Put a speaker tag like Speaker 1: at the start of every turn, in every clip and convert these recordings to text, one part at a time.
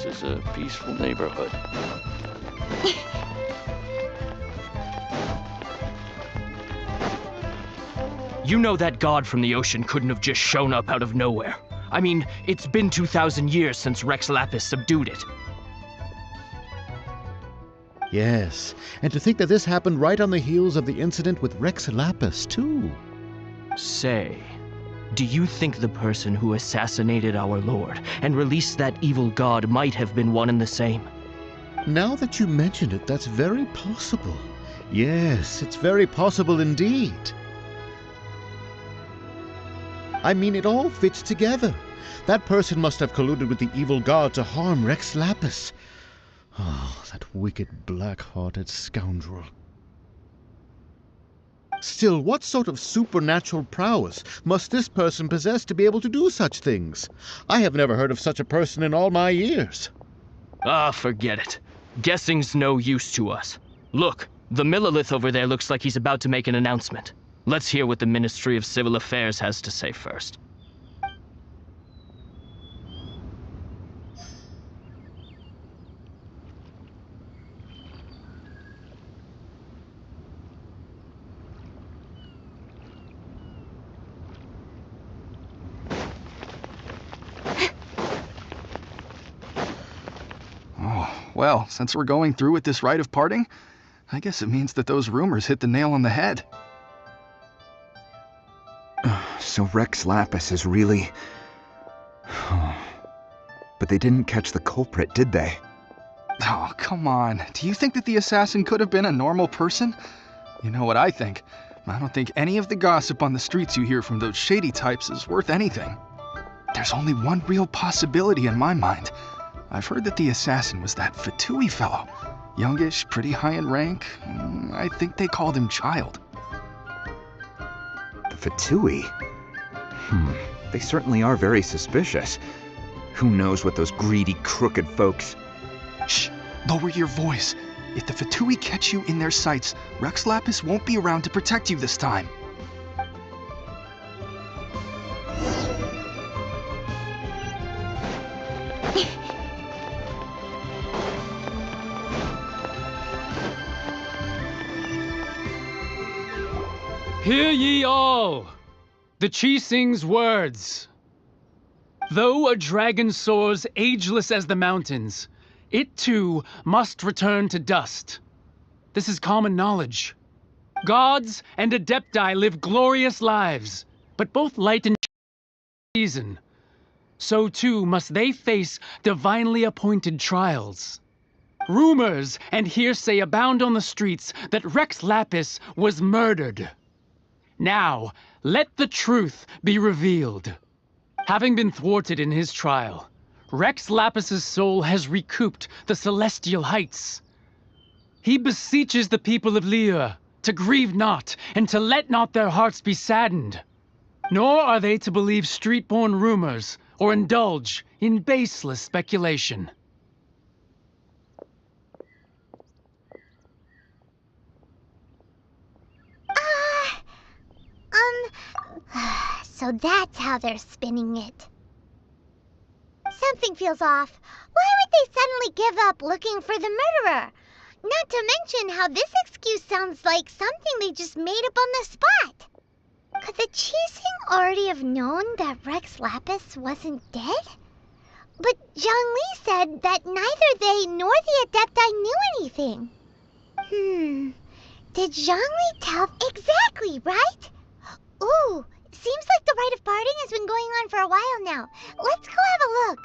Speaker 1: This is a peaceful neighborhood.
Speaker 2: You know that god from the ocean couldn't have just shown up out of nowhere. I mean, it's been 2,000 years since Rex Lapis subdued it.
Speaker 3: Yes, and to think that this happened right on the heels of the incident with Rex Lapis, too.
Speaker 2: Say, do you think the person who assassinated our lord and released that evil god might have been one and the same?
Speaker 3: Now that you mention it, that's very possible. Yes, it's very possible indeed. I mean, it all fits together. That person must have colluded with the evil god to harm Rex Lapis. Oh, that wicked, black-hearted scoundrel. Still, what sort of supernatural prowess must this person possess to be able to do such things? I have never heard of such a person in all my years.
Speaker 2: Ah, forget it. Guessing's no use to us. Look, the Millilith over there looks like he's about to make an announcement. Let's hear what the Ministry of Civil Affairs has to say first.
Speaker 4: Well, since we're going through with this rite of parting, I guess it means that those rumors hit the nail on the head.
Speaker 5: So Rex Lapis is really... But they didn't catch the culprit, did they?
Speaker 4: Oh, come on. Do you think that the assassin could have been a normal person? You know what I think. I don't think any of the gossip on the streets you hear from those shady types is worth anything. There's only one real possibility in my mind. I've heard that the assassin was that Fatui fellow. Youngish, pretty high in rank. I think they called him Child.
Speaker 5: The Fatui? They certainly are very suspicious. Who knows what those greedy, crooked folks...
Speaker 4: Shh! Lower your voice. If the Fatui catch you in their sights, Rex Lapis won't be around to protect you this time.
Speaker 6: Hear ye all! The Chi sings words. Though a dragon soars ageless as the mountains, it too must return to dust. This is common knowledge. Gods and Adepti live glorious lives, but both light and season. So too must they face divinely appointed trials. Rumors and hearsay abound on the streets that Rex Lapis was murdered. Now, let the truth be revealed. Having been thwarted in his trial, Rex Lapis's soul has recouped the celestial heights. He beseeches the people of Liyue to grieve not and to let not their hearts be saddened. Nor are they to believe street-born rumors or indulge in baseless speculation.
Speaker 7: So that's how they're spinning it. Something feels off. Why would they suddenly give up looking for the murderer? Not to mention how this excuse sounds like something they just made up on the spot. Could the Chising already have known that Rex Lapis wasn't dead? But Zhongli said that neither they nor the Adepti knew anything. Did Zhongli tell exactly, right? Ooh, seems like the rite of parting has been going on for a while now. Let's go have a look.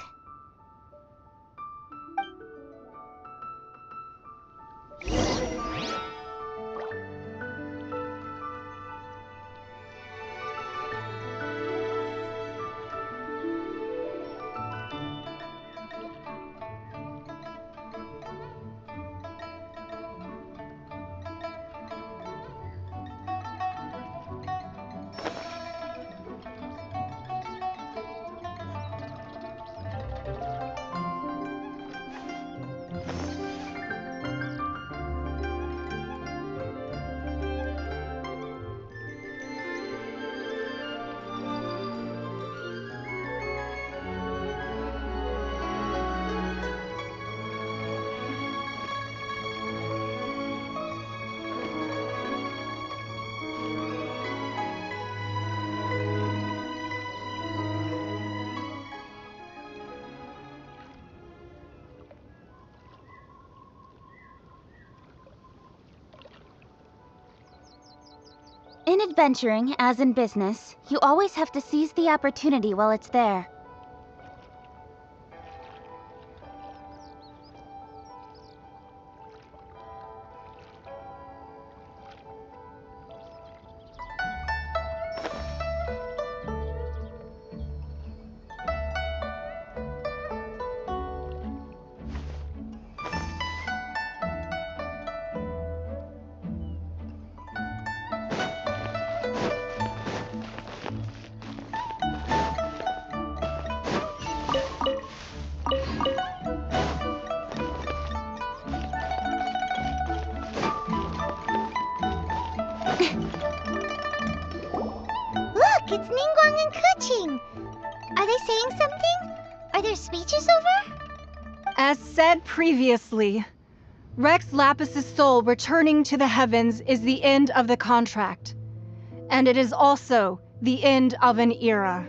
Speaker 8: adventuring, as in business, you always have to seize the opportunity while it's there.
Speaker 7: Look, it's Ningguang and Kuching. Are they saying something? Are their speeches over?
Speaker 9: As said previously, Rex Lapis' soul returning to the heavens is the end of the contract. And it is also the end of an era.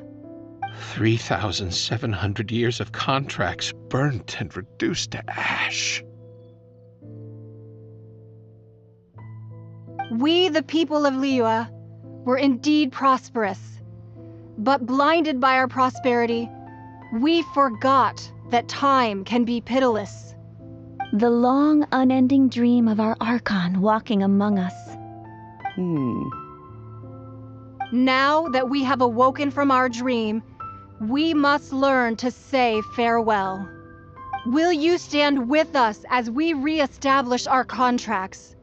Speaker 10: 3,700 years of contracts burnt and reduced to ash.
Speaker 9: We, the people of Liyue, were indeed prosperous. But blinded by our prosperity, we forgot that time can be pitiless.
Speaker 8: The long, unending dream of our Archon walking among us.
Speaker 9: Now that we have awoken from our dream, we must learn to say farewell. Will you stand with us as we re-establish our contracts?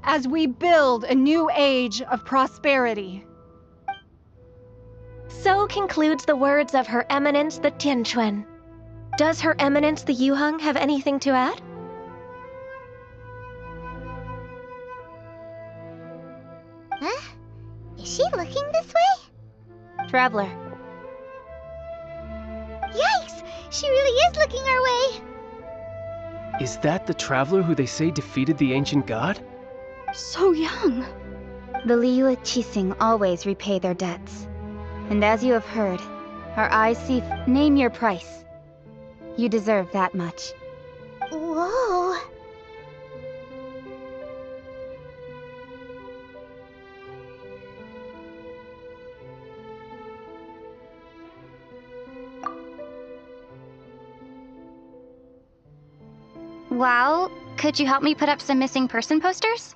Speaker 9: As we build a new age of prosperity?
Speaker 11: So concludes the words of Her Eminence the Tianquan. Does Her Eminence the Yuheng have anything to add?
Speaker 7: Huh? Is she looking this way?
Speaker 8: Traveler.
Speaker 7: Yikes! She really is looking our way!
Speaker 6: Is that the traveler who they say defeated the ancient god?
Speaker 9: So young.
Speaker 8: The Liyue Qixing always repay their debts. And as you have heard, our eyes see. Name your price. You deserve that much.
Speaker 7: Whoa!
Speaker 8: Well, could you help me put up some missing person posters?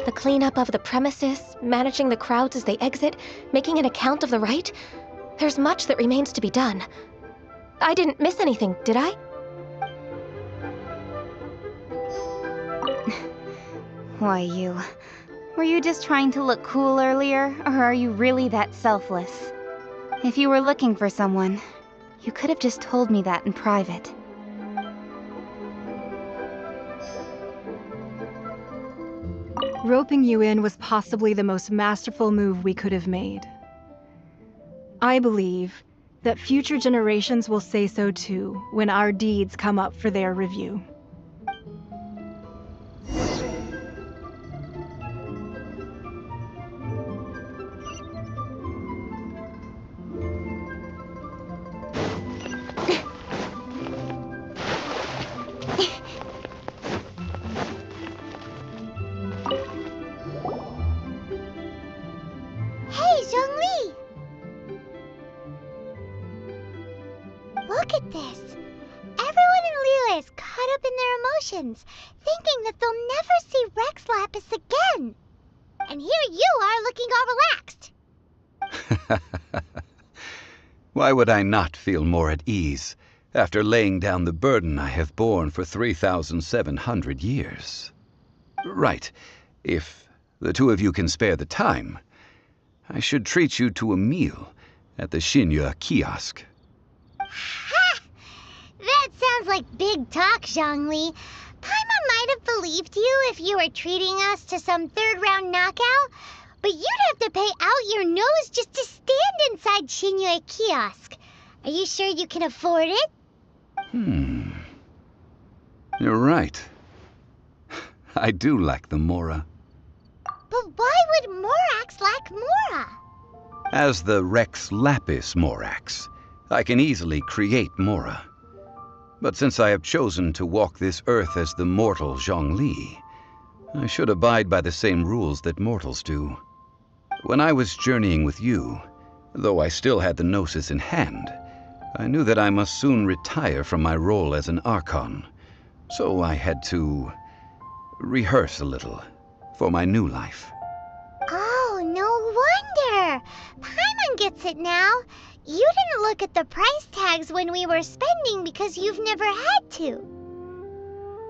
Speaker 11: The cleanup of the premises, managing the crowds as they exit, making an account of the rite? There's much that remains to be done. I didn't miss anything, did I?
Speaker 8: Why, you. Were you just trying to look cool earlier, or are you really that selfless? If you were looking for someone, you could have just told me that in private.
Speaker 9: Roping you in was possibly the most masterful move we could have made. I believe that future generations will say so too when our deeds come up for their review.
Speaker 7: Hey, Zhongli! Look at this. Everyone in Liyue is caught up in their emotions, thinking that they'll never see Rex Lapis again. And here you are looking all relaxed.
Speaker 5: Why would I not feel more at ease after laying down the burden I have borne for 3,700 years? Right. If the two of you can spare the time, I should treat you to a meal at the Xinyue kiosk.
Speaker 7: Ha! That sounds like big talk, Zhongli. Paimon might have believed you if you were treating us to some third-round knockout, but you'd have to pay out your nose just to stand inside Xinyue kiosk. Are you sure you can afford it?
Speaker 5: You're right. I do lack the Mora.
Speaker 7: But why would Morax lack Mora?
Speaker 5: As the Rex Lapis Morax, I can easily create Mora. But since I have chosen to walk this earth as the mortal Zhongli, I should abide by the same rules that mortals do. When I was journeying with you, though I still had the Gnosis in hand, I knew that I must soon retire from my role as an Archon, so I had to rehearse a little for my new life.
Speaker 7: Oh, no wonder! Paimon gets it now. You didn't look at the price tags when we were spending because you've never had to.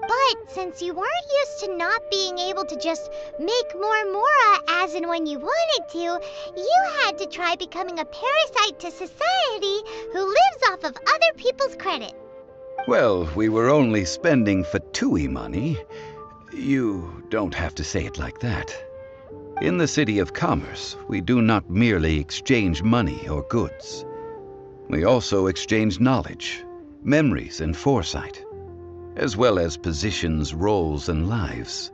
Speaker 7: But since you weren't used to not being able to just make more Mora as and when you wanted to, you had to try becoming a parasite to society who lives off of other people's credit.
Speaker 5: Well, we were only spending Fatui money. You don't have to say it like that. In the City of Commerce, we do not merely exchange money or goods. We also exchange knowledge, memories, and foresight, as well as positions, roles, and lives.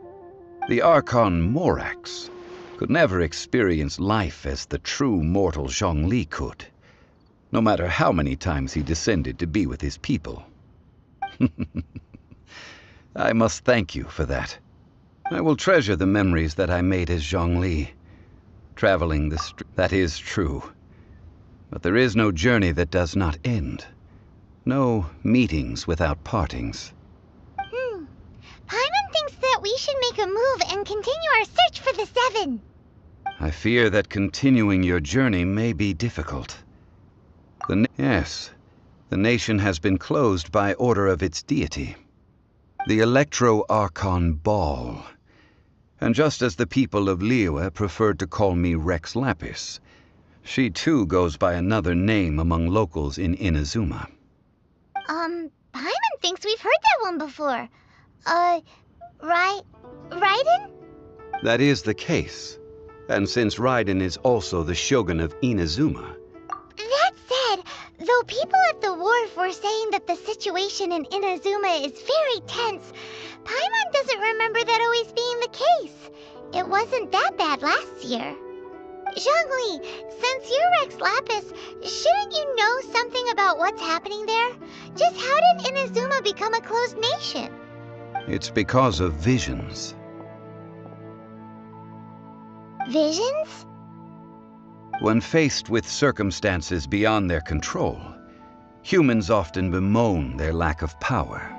Speaker 5: The Archon Morax could never experience life as the true mortal Zhongli could, no matter how many times he descended to be with his people. I must thank you for that. I will treasure the memories that I made as Zhongli. Traveling the that is true. But there is no journey that does not end. No meetings without partings.
Speaker 7: Paimon thinks that we should make a move and continue our search for the Seven.
Speaker 5: I fear that continuing your journey may be difficult. Yes, the nation has been closed by order of its deity, the Electro-Archon Ball. And just as the people of Liyue preferred to call me Rex Lapis, she too goes by another name among locals in Inazuma.
Speaker 7: Paimon thinks we've heard that one before. Raiden?
Speaker 5: That is the case. And since Raiden is also the Shogun of Inazuma.
Speaker 7: That said, though people at the wharf were saying that the situation in Inazuma is very tense, Paimon doesn't remember that always being the case. It wasn't that bad last year. Zhongli, since you're Rex Lapis, shouldn't you know something about what's happening there? Just how did Inazuma become a closed nation?
Speaker 5: It's because of visions.
Speaker 7: Visions?
Speaker 5: When faced with circumstances beyond their control, humans often bemoan their lack of power.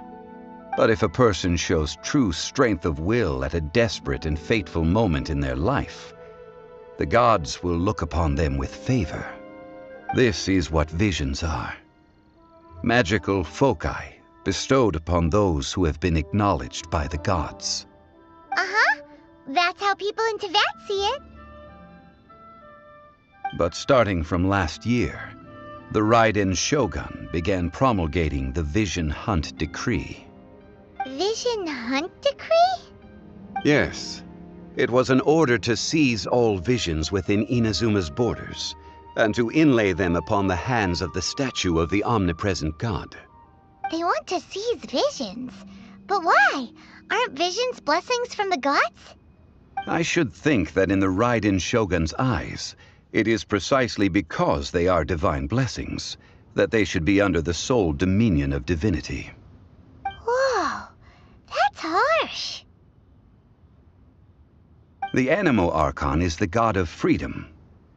Speaker 5: But if a person shows true strength of will at a desperate and fateful moment in their life, the gods will look upon them with favor. This is what visions are. Magical foci bestowed upon those who have been acknowledged by the gods.
Speaker 7: Uh-huh. That's how people in Teyvat see it.
Speaker 5: But starting from last year, the Raiden Shogun began promulgating the Vision Hunt Decree.
Speaker 7: Vision Hunt Decree?
Speaker 5: Yes. It was an order to seize all visions within Inazuma's borders, and to inlay them upon the hands of the statue of the omnipresent god.
Speaker 7: They want to seize visions. But why? Aren't visions blessings from the gods?
Speaker 5: I should think that in the Raiden Shogun's eyes, it is precisely because they are divine blessings that they should be under the sole dominion of divinity.
Speaker 7: Whoa, that's harsh.
Speaker 5: The Animo Archon is the god of freedom,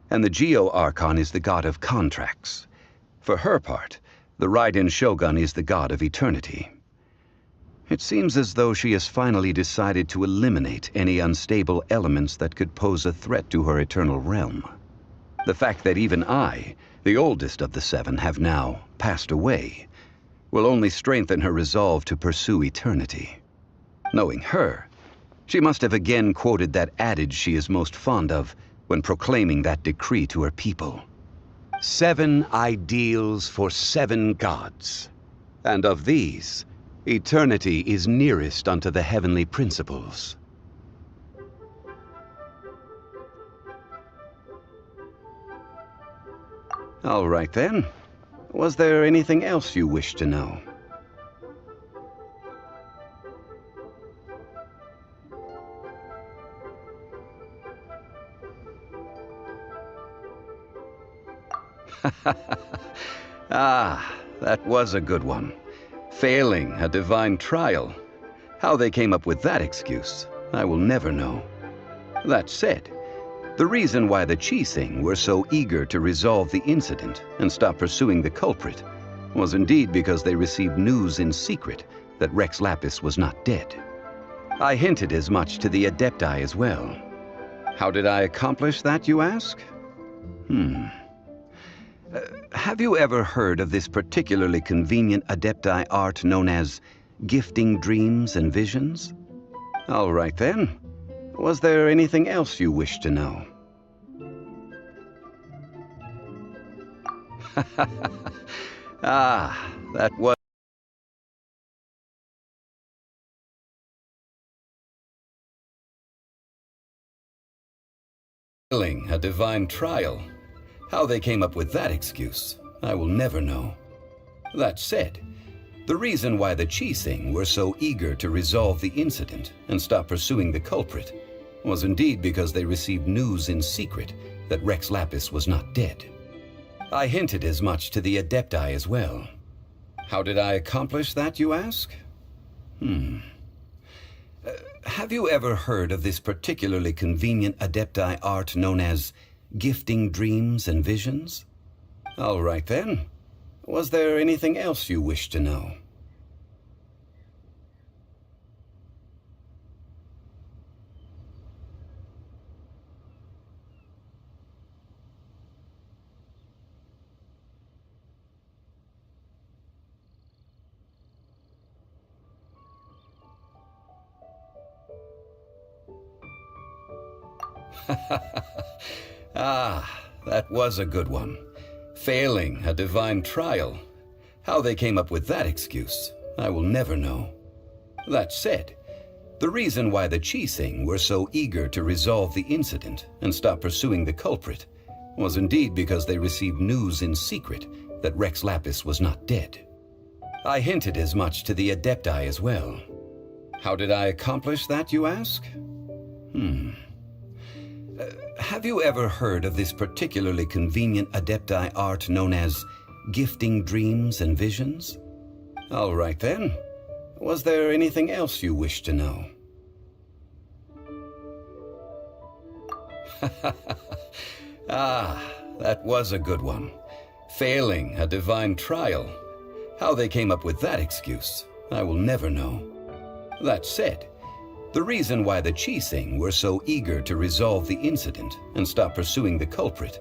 Speaker 5: and the Geo Archon is the god of contracts. For her part, the Raiden Shogun is the god of eternity. It seems as though she has finally decided to eliminate any unstable elements that could pose a threat to her eternal realm. The fact that even I, the oldest of the seven, have now passed away, will only strengthen her resolve to pursue eternity. Knowing her, she must have again quoted that adage she is most fond of when proclaiming that decree to her people. 7 ideals for 7 gods, and of these, eternity is nearest unto the heavenly principles. All right then. Was there anything else you wished to know? Ah, that was a good one. Failing a divine trial. How they came up with that excuse, I will never know. That said, the reason why the Qixing were so eager to resolve the incident and stop pursuing the culprit was indeed because they received news in secret that Rex Lapis was not dead. I hinted as much to the Adepti as well. How did I accomplish that, you ask? Have you ever heard of this particularly convenient Adepti art known as gifting dreams and visions? All right then. Was there anything else you wish to know? Ah, that was... A divine trial. How they came up with that excuse, I will never know. That said, the reason why the Qixing were so eager to resolve the incident and stop pursuing the culprit was indeed because they received news in secret that Rex Lapis was not dead. I hinted as much to the Adepti as well. How did I accomplish that, you ask? Have you ever heard of this particularly convenient Adepti art known as gifting dreams and visions? All right then. Was there anything else you wish to know? Ah, that was a good one. Failing a divine trial. How they came up with that excuse, I will never know. That said, the reason why the Qixing were so eager to resolve the incident and stop pursuing the culprit was indeed because they received news in secret that Rex Lapis was not dead. I hinted as much to the Adepti as well. How did I accomplish that, you ask? Have you ever heard of this particularly convenient Adepti art known as gifting dreams and visions? All right then. Was there anything else you wish to know? Ah, that was a good one. Failing a divine trial. How they came up with that excuse, I will never know. That said, the reason why the Qixing were so eager to resolve the incident and stop pursuing the culprit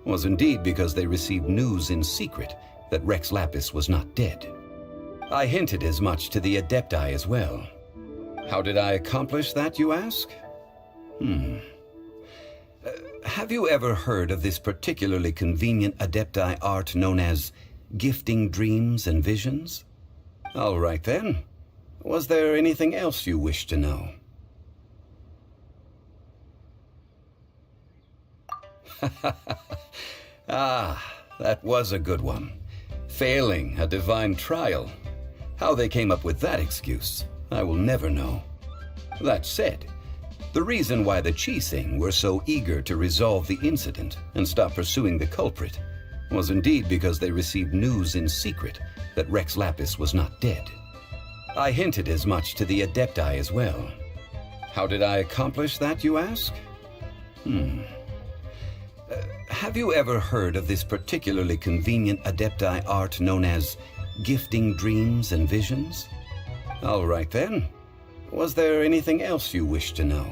Speaker 5: was indeed because they received news in secret that Rex Lapis was not dead. I hinted as much to the Adepti as well. How did I accomplish that, you ask? Have you ever heard of this particularly convenient Adepti art known as gifting dreams and visions? All right then. Was there anything else you wish to know? Ah, that was a good one. Failing a divine trial. How they came up with that excuse, I will never know. That said, the reason why the Qixing were so eager to resolve the incident and stop pursuing the culprit was indeed because they received news in secret that Rex Lapis was not dead. I hinted as much to the Adepti as well. How did I accomplish that, you ask? Have you ever heard of this particularly convenient Adepti art known as gifting dreams and visions? All right then. Was there anything else you wish to know?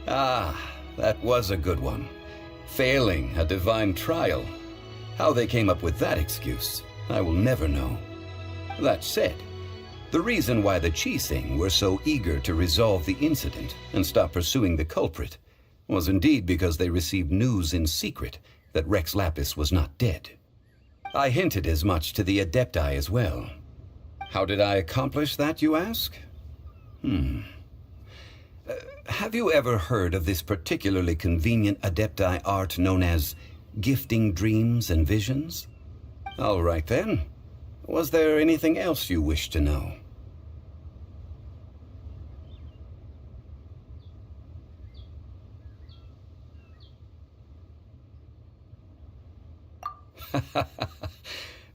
Speaker 5: Ah, that was a good one. Failing a divine trial. How they came up with that excuse, I will never know. That said, the reason why the Qixing were so eager to resolve the incident and stop pursuing the culprit was indeed because they received news in secret that Rex Lapis was not dead. I hinted as much to the Adepti as well. How did I accomplish that, you ask? Have you ever heard of this particularly convenient Adepti art known as gifting dreams and visions? All right then. Was there anything else you wish to know?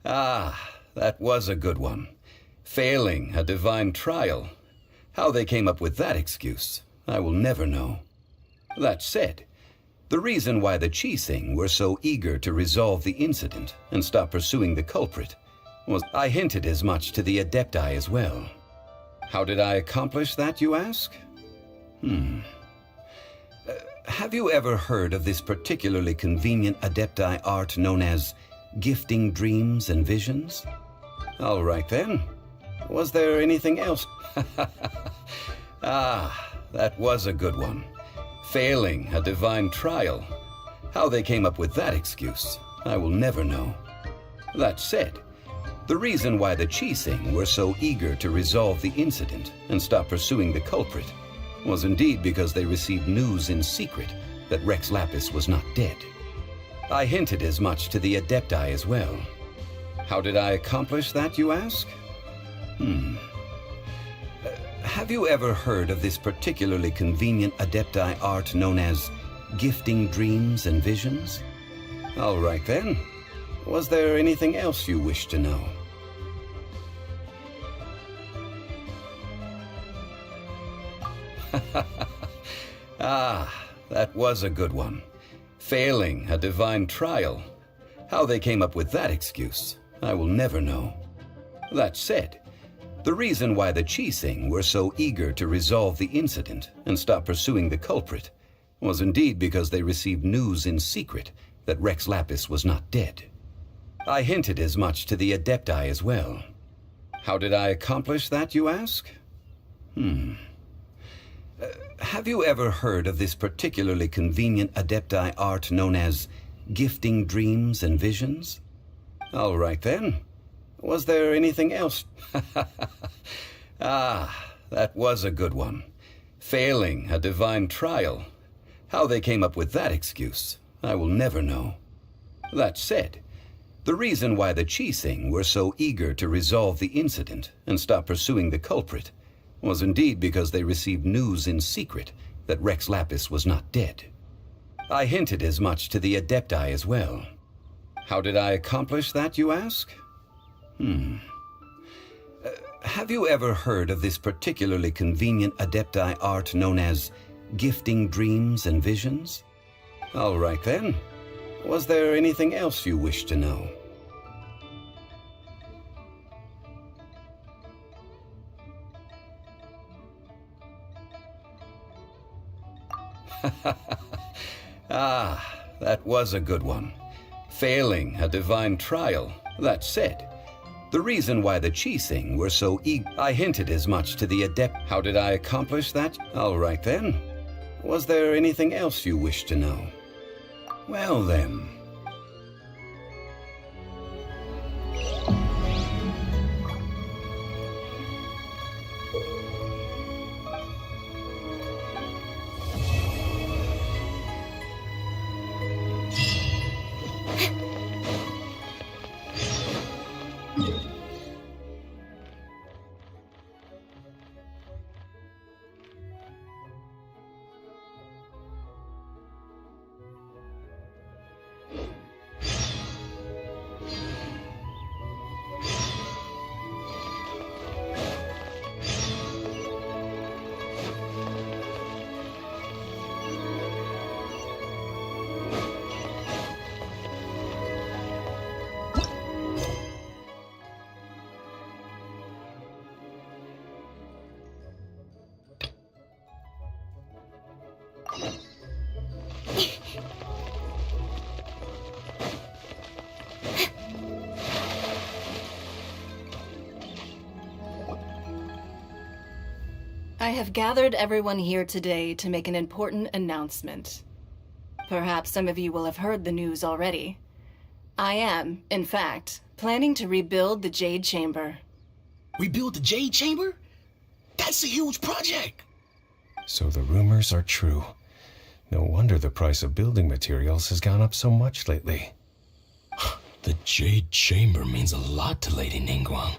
Speaker 5: Ah, that was a good one. Failing a divine trial. How they came up with that excuse, I will never know. That said, the reason why the Qixing were so eager to resolve the incident and stop pursuing the culprit was I hinted as much to the Adepti as well. How did I accomplish that, you ask? Have you ever heard of this particularly convenient Adepti art known as gifting dreams and visions? All right then. Was there anything else? Ah, that was a good one. Failing a divine trial. How they came up with that excuse, I will never know. That said, the reason why the Qixing were so eager to resolve the incident and stop pursuing the culprit was indeed because they received news in secret that Rex Lapis was not dead. I hinted as much to the Adepti as well. How did I accomplish that, you ask? Have you ever heard of this particularly convenient Adepti art known as gifting dreams and visions? All right then. Was there anything else you wish to know? Ah, that was a good one. Failing a divine trial. How they came up with that excuse, I will never know. That said, the reason why the Qixing were so eager to resolve the incident and stop pursuing the culprit was indeed because they received news in secret that Rex Lapis was not dead. I hinted as much to the Adepti as well. How did I accomplish that, you ask? Have you ever heard of this particularly convenient Adepti art known as gifting dreams and visions? All right then. Was there anything else? Ah, that was a good one. Failing a divine trial. How they came up with that excuse, I will never know. That said, the reason why the Qixing were so eager to resolve the incident and stop pursuing the culprit was indeed because they received news in secret that Rex Lapis was not dead. I hinted as much to the Adepti as well. How did I accomplish that, you ask? Have you ever heard of this particularly convenient Adepti art known as gifting dreams and visions? All right then. Was there anything else you wish to know? Ah, that was a good one. Failing a divine trial. That said, the reason why the Qixing were so eager, I hinted as much to the Adept. How did I accomplish that? All right then. Was there anything else you wish to know? Well then.
Speaker 12: I have gathered everyone here today to make an important announcement. Perhaps some of you will have heard the news already. I am, in fact, planning to rebuild the Jade Chamber.
Speaker 13: Rebuild the Jade Chamber? That's a huge project!
Speaker 14: So the rumors are true. No wonder the price of building materials has gone up so much lately.
Speaker 13: The Jade Chamber means a lot to Lady Ningguang.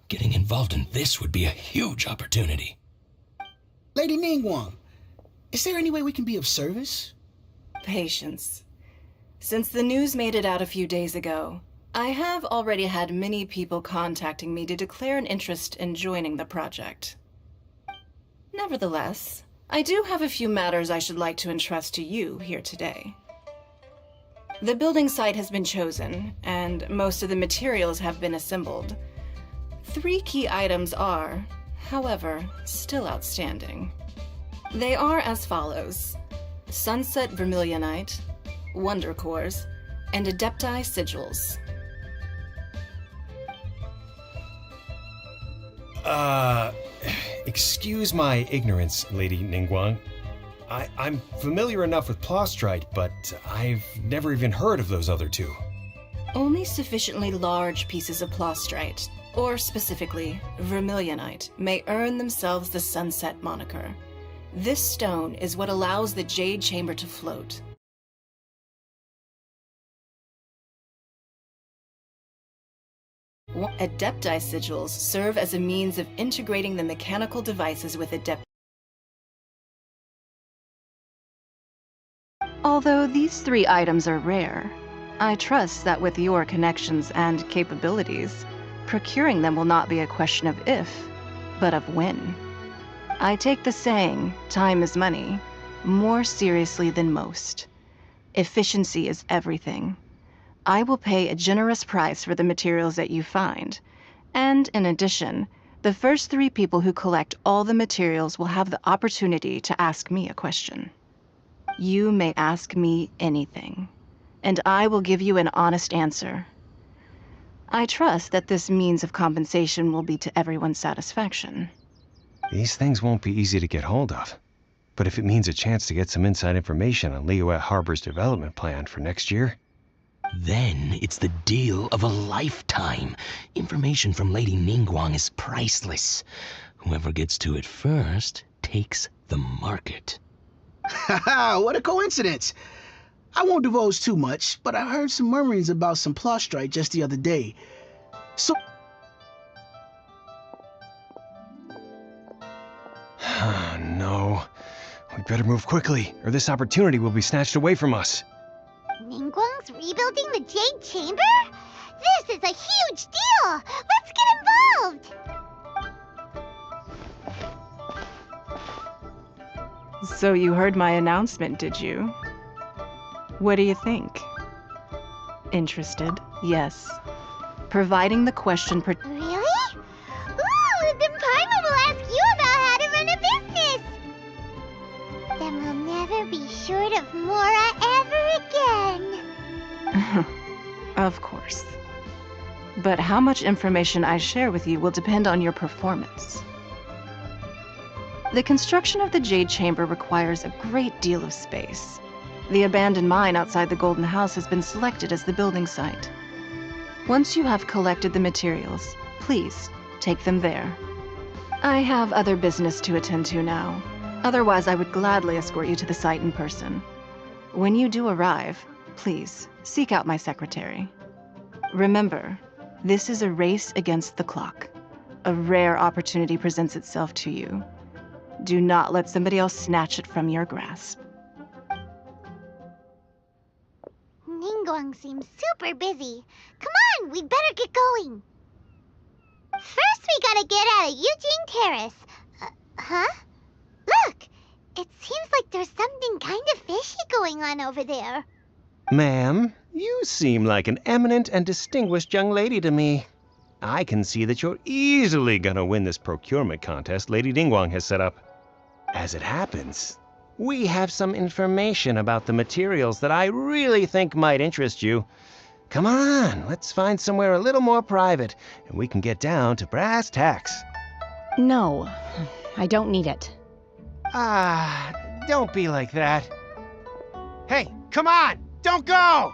Speaker 13: Getting involved in this would be a huge opportunity. Lady Ningguang, is there any way we can be of service?
Speaker 12: Patience. Since the news made it out a few days ago, I have already had many people contacting me to declare an interest in joining the project. Nevertheless, I do have a few matters I should like to entrust to you here today. The building site has been chosen, and most of the materials have been assembled. 3 key items are, however, still outstanding. They are as follows: Sunset Vermilionite, Wonder Cores, and Adepti Sigils.
Speaker 14: Excuse my ignorance, Lady Ningguang. I'm familiar enough with Plostrite, but I've never even heard of those other 2.
Speaker 12: Only sufficiently large pieces of Plostrite, or specifically Vermilionite, may earn themselves the Sunset moniker. This stone is what allows the Jade Chamber to float. Adepti Sigils serve as a means of integrating the mechanical devices with Adepti.
Speaker 15: Although these 3 items are rare, I trust that with your connections and capabilities, procuring them will not be a question of if, but of when. I take the saying, time is money, more seriously than most. Efficiency is everything. I will pay a generous price for the materials that you find, and in addition, the first 3 people who collect all the materials will have the opportunity to ask me a question. You may ask me anything, and I will give you an honest answer. I trust that this means of compensation will be to everyone's satisfaction.
Speaker 14: These things won't be easy to get hold of, but if it means a chance to get some inside information on Liyue Harbor's development plan for next year...
Speaker 13: Then it's the deal of a lifetime. Information from Lady Ningguang is priceless. Whoever gets to it first takes the market.
Speaker 16: Haha, what a coincidence! I won't divulge too much, but I heard some murmurings about some Plostrite just the other day. So...
Speaker 14: No. We better move quickly, or this opportunity will be snatched away from us.
Speaker 7: Ningguang's rebuilding the Jade Chamber? This is a huge deal! Let's get involved!
Speaker 15: So you heard my announcement, did you? What do you think? Interested? Yes. Providing the question
Speaker 7: Really? Ooh, then Paimon will ask you about how to run a business! Then we'll never be short of Mora ever again.
Speaker 15: Of course. But how much information I share with you will depend on your performance. The construction of the Jade Chamber requires a great deal of space. The abandoned mine outside the Golden House has been selected as the building site. Once you have collected the materials, please take them there. I have other business to attend to now. Otherwise, I would gladly escort you to the site in person. When you do arrive, please seek out my secretary. Remember, this is a race against the clock. A rare opportunity presents itself to you. Do not let somebody else snatch it from your grasp.
Speaker 7: Ningguang seems super busy. Come on, we'd better get going. First, we gotta get out of Eugene Terrace. Huh? Look! It seems like there's something kind of fishy going on over there.
Speaker 14: Ma'am, you seem like an eminent and distinguished young lady to me. I can see that you're easily gonna win this procurement contest Lady Ningguang has set up. As it happens, we have some information about the materials that I really think might interest you. Come on, let's find somewhere a little more private, and we can get down to brass tacks.
Speaker 17: No, I don't need it.
Speaker 14: Don't be like that. Hey, come on, don't go!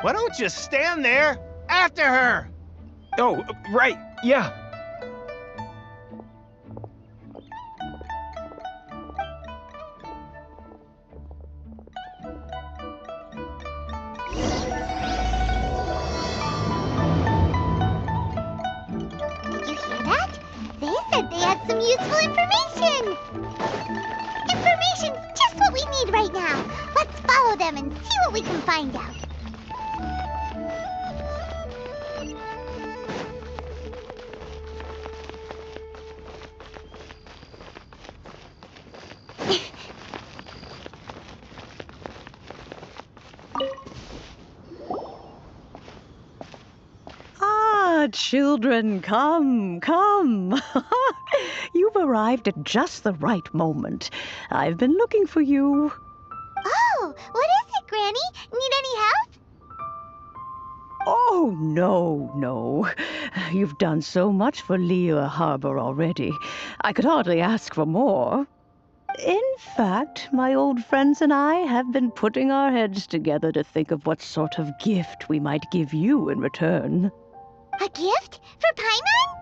Speaker 14: Why don't you stand there after her? Oh, right, yeah.
Speaker 7: Did you hear that? They said they had some useful information. Information's just what we need right now. Let's follow follow them and see what we can find out.
Speaker 17: Children, come, come. You've arrived at just the right moment. I've been looking for you.
Speaker 7: Oh, what is it, Granny? Need any help?
Speaker 17: Oh, no. You've done so much for Liyue Harbor already. I could hardly ask for more. In fact, my old friends and I have been putting our heads together to think of what sort of gift we might give you in return.
Speaker 7: A gift? For Paimon?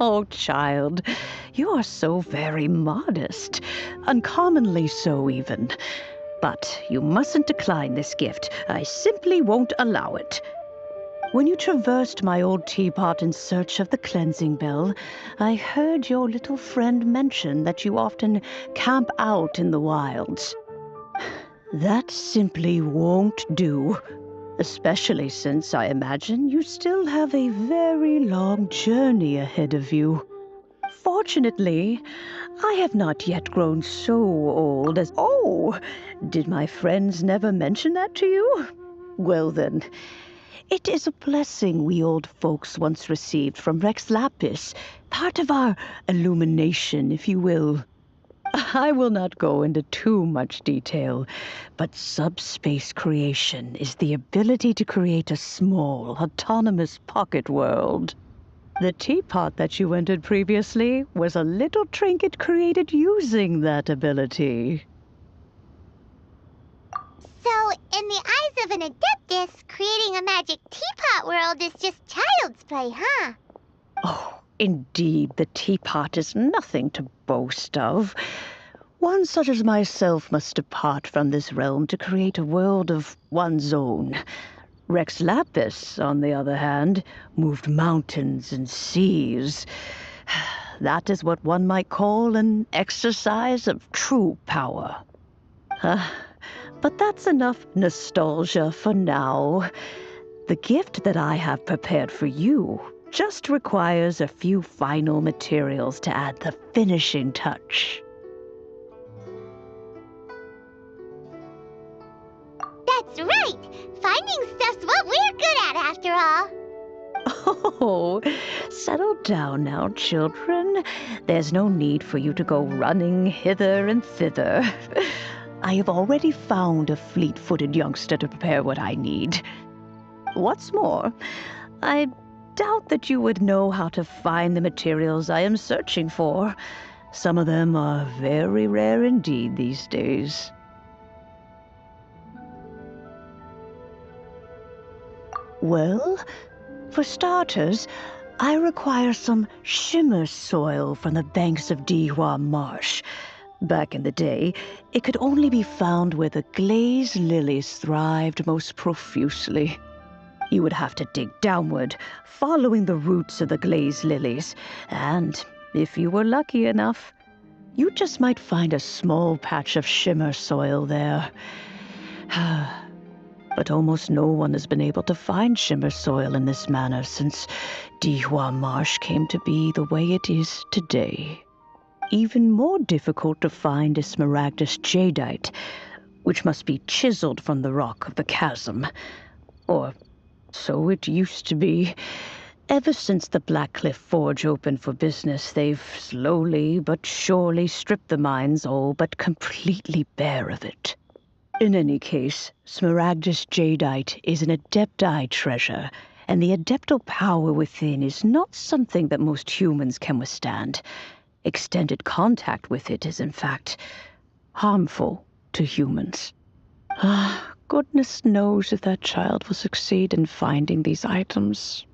Speaker 17: Oh, child, you are so very modest. Uncommonly so, even. But you mustn't decline this gift. I simply won't allow it. When you traversed my old teapot in search of the cleansing bell, I heard your little friend mention that you often camp out in the wilds. That simply won't do, especially since I imagine you still have a very long journey ahead of you. Fortunately, I have not yet grown so old as... Oh, did my friends never mention that to you? Well then, it is a blessing we old folks once received from Rex Lapis, part of our illumination, if you will. I will not go into too much detail, but subspace creation is the ability to create a small, autonomous pocket world. The teapot that you entered previously was a little trinket created using that ability.
Speaker 7: So, in the eyes of an Adeptus, creating a magic teapot world is just child's play, huh?
Speaker 17: Oh, indeed, the teapot is nothing to boast of. One such as myself must depart from this realm to create a world of one's own. Rex Lapis, on the other hand, moved mountains and seas. That is what one might call an exercise of true power. But that's enough nostalgia for now. The gift that I have prepared for you just requires a few final materials to add the finishing touch.
Speaker 7: That's right! Finding stuff's what we're good at, after all.
Speaker 17: Oh, settle down now, children. There's no need for you to go running hither and thither. I have already found a fleet-footed youngster to prepare what I need. What's more, I doubt that you would know how to find the materials I am searching for. Some of them are very rare indeed these days. Well, for starters, I require some shimmer soil from the banks of Dihua Marsh. Back in the day, it could only be found where the glaze lilies thrived most profusely. You would have to dig downward, following the roots of the glaze lilies, and if you were lucky enough, you just might find a small patch of shimmer soil there. But almost no one has been able to find shimmer soil in this manner since Dihua Marsh came to be the way it is today. Even more difficult to find is smaragdus jadeite, which must be chiseled from the rock of the chasm. Or so it used to be. Ever since the Blackcliff Forge opened for business, they've slowly but surely stripped the mines all but completely bare of it. In any case, smaragdus jadeite is an adepti treasure, and the adeptal power within is not something that most humans can withstand. Extended contact with it is, in fact, harmful to humans. Goodness knows if that child will succeed in finding these items.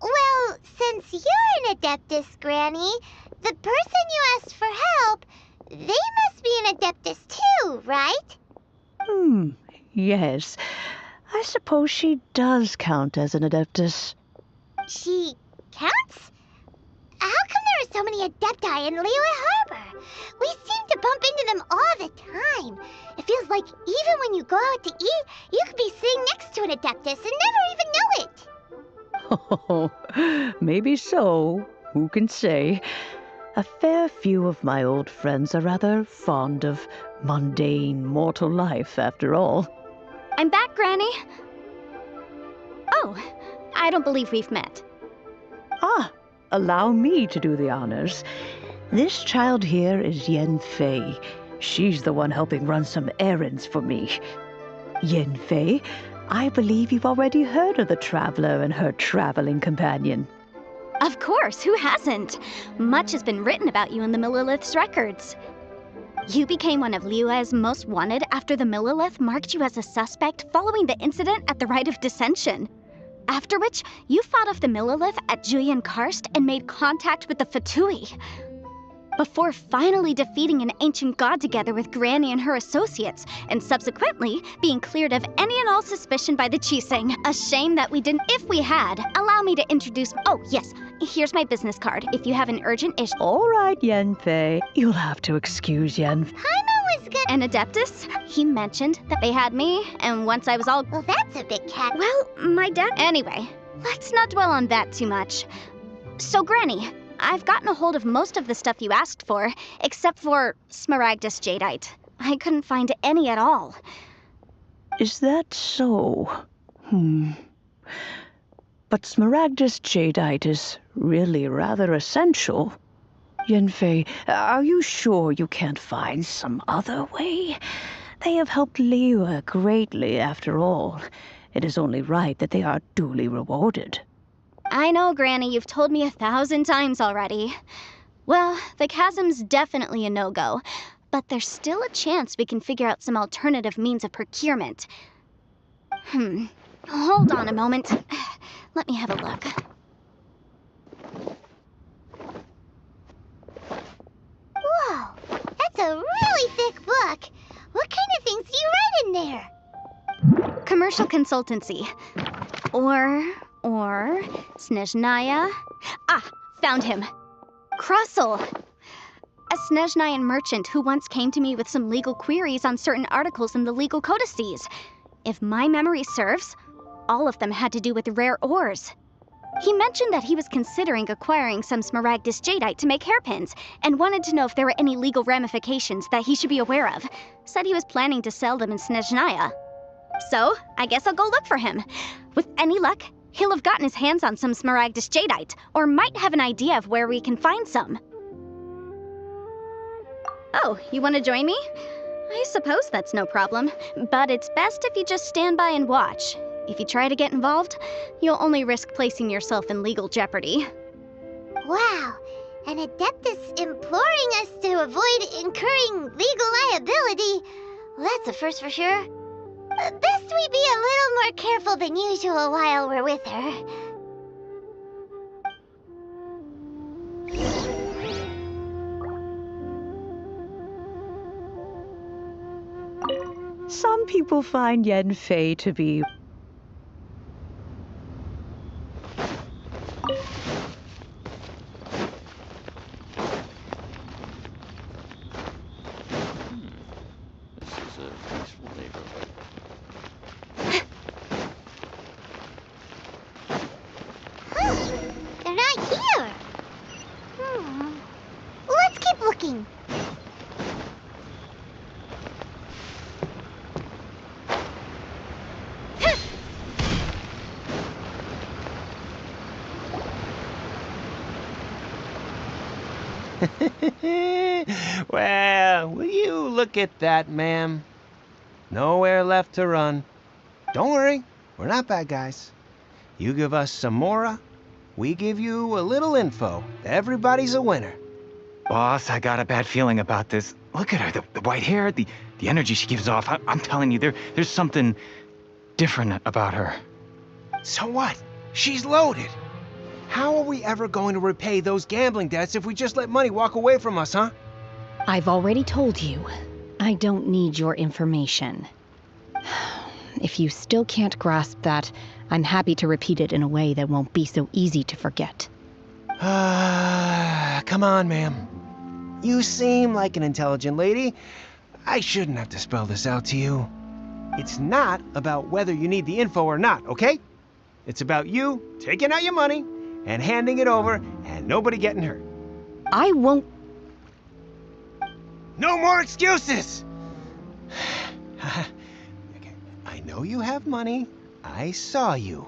Speaker 7: Well, since you're an Adeptus, Granny, the person you asked for help, they must be an Adeptus too, right?
Speaker 17: Yes. I suppose she does count as an Adeptus.
Speaker 7: She counts? How come there are so many Adepti in Liyue Harbor? We seem to bump into them all the time. It feels like even when you go out to eat, you could be sitting next to an Adeptus and never even know it.
Speaker 17: Oh, maybe so. Who can say? A fair few of my old friends are rather fond of mundane mortal life, after all.
Speaker 8: I'm back, Granny. Oh, I don't believe we've met.
Speaker 17: Ah, allow me to do the honors. This child here is Yen Fei. She's the one helping run some errands for me. Yen Fei, I believe you've already heard of the traveler and her traveling companion.
Speaker 8: Of course, who hasn't? Much has been written about you in the Millilith's records. You became one of Liyue's most wanted after the Millilith marked you as a suspect following the incident at the Rite of Dissension. After which, you fought off the Millilith at Julian Karst and made contact with the Fatui. Before finally defeating an ancient god together with Granny and her associates, and subsequently being cleared of any and all suspicion by the Qixing. A shame that we didn't. If we had, allow me to introduce. Oh, yes, here's my business card if you have an urgent issue.
Speaker 17: All right, Yen Fei. You'll have to excuse Yen.
Speaker 7: Paimon was good.
Speaker 8: An Adeptus? He mentioned that they had me, and once I was all.
Speaker 7: Well, that's a big cat.
Speaker 8: Well, my dad. Anyway, let's not dwell on that too much. So, Granny, I've gotten a hold of most of the stuff you asked for, except for Smaragdus Jadeite. I couldn't find any at all.
Speaker 17: Is that so? But Smaragdus Jadeite is really rather essential. Yen Fei, are you sure you can't find some other way? They have helped Liyue greatly, after all. It is only right that they are duly rewarded.
Speaker 8: I know, Granny, you've told me 1,000 times already. Well, the chasm's definitely a no-go, but there's still a chance we can figure out some alternative means of procurement. Hold on a moment. Let me have a look.
Speaker 7: Whoa, that's a really thick book. What kind of things do you write in there?
Speaker 8: Commercial consultancy. Or Snezhnaya. Ah, found him. Krusel. A Snezhnayan merchant who once came to me with some legal queries on certain articles in the legal codices. If my memory serves, all of them had to do with rare ores. He mentioned that he was considering acquiring some Smaragdus Jadeite to make hairpins, and wanted to know if there were any legal ramifications that he should be aware of. Said he was planning to sell them in Snezhnaya. So, I guess I'll go look for him. With any luck, he'll have gotten his hands on some Smaragdus Jadeite, or might have an idea of where we can find some. Oh, you want to join me? I suppose that's no problem, but it's best if you just stand by and watch. If you try to get involved, you'll only risk placing yourself in legal jeopardy.
Speaker 7: Wow, an Adeptus imploring us to avoid incurring legal liability. Well, that's a first for sure. Best we be a little more careful than usual while we're with her.
Speaker 17: Some people find Yen Fei to be
Speaker 1: This is a peaceful neighborhood.
Speaker 7: They're not here. Let's keep looking.
Speaker 14: Well, will you look at that, ma'am? Nowhere left to run. Don't worry, we're not bad guys. You give us some mora, we give you a little info. Everybody's a winner.
Speaker 18: Boss, I got a bad feeling about this. Look at her, the white hair, the energy she gives off. I'm telling you, there's something different about her.
Speaker 14: So what? She's loaded. How are we ever going to repay those gambling debts if we just let money walk away from us, huh?
Speaker 19: I've already told you. I don't need your information.
Speaker 15: If you still can't grasp that, I'm happy to repeat it in a way that won't be so easy to forget.
Speaker 14: Come on, ma'am. You seem like an intelligent lady. I shouldn't have to spell this out to you. It's not about whether you need the info or not, okay? It's about you taking out your money and handing it over and nobody getting hurt.
Speaker 15: I won't...
Speaker 14: No more excuses! I know you have money. I saw you.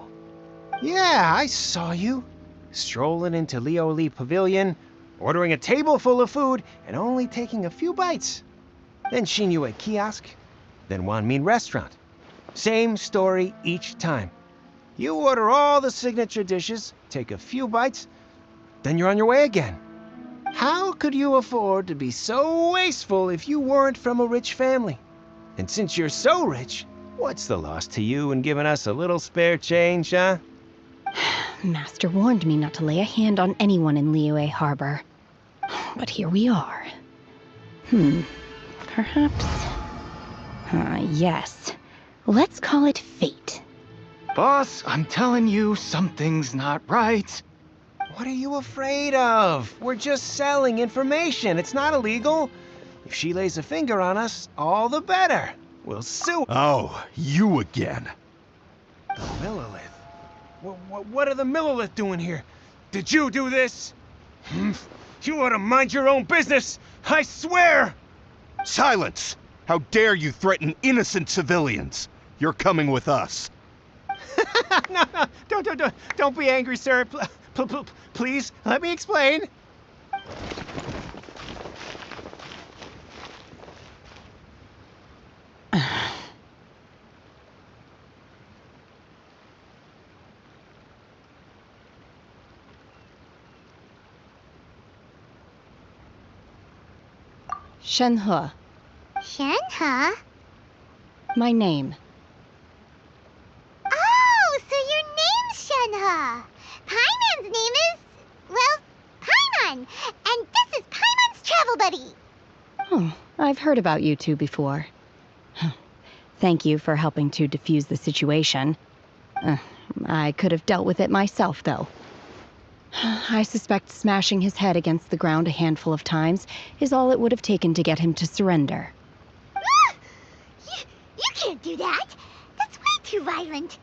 Speaker 14: Yeah, I saw you. Strolling into Leo Lee Pavilion, ordering a table full of food, and only taking a few bites. Then Shinyu at kiosk, then Wanmin restaurant. Same story each time. You order all the signature dishes, take a few bites, then you're on your way again. How could you afford to be so wasteful if you weren't from a rich family? And since you're so rich, what's the loss to you in giving us a little spare change, huh?
Speaker 15: Master warned me not to lay a hand on anyone in Liyue Harbor. But here we are. Perhaps... yes. Let's call it fate.
Speaker 18: Boss, I'm telling you, something's not right.
Speaker 14: What are you afraid of? We're just selling information. It's not illegal. If she lays a finger on us, all the better. We'll sue.
Speaker 10: Oh, you again.
Speaker 14: The Millilith. What are the Millilith doing here? Did you do this? You ought to mind your own business. I swear.
Speaker 10: Silence! How dare you threaten innocent civilians? You're coming with us.
Speaker 14: No, don't be angry, sir. Please, let me explain.
Speaker 15: Shenhe.
Speaker 7: Shenhe?
Speaker 15: My name.
Speaker 7: Oh, so your name's Shenhe. Paimon's name is, well, Paimon. And this is Paimon's travel buddy.
Speaker 15: Oh, I've heard about you two before. Thank you for helping to defuse the situation. I could have dealt with it myself, though. I suspect smashing his head against the ground a handful of times is all it would have taken to get him to surrender.
Speaker 7: You can't do that. That's way too violent.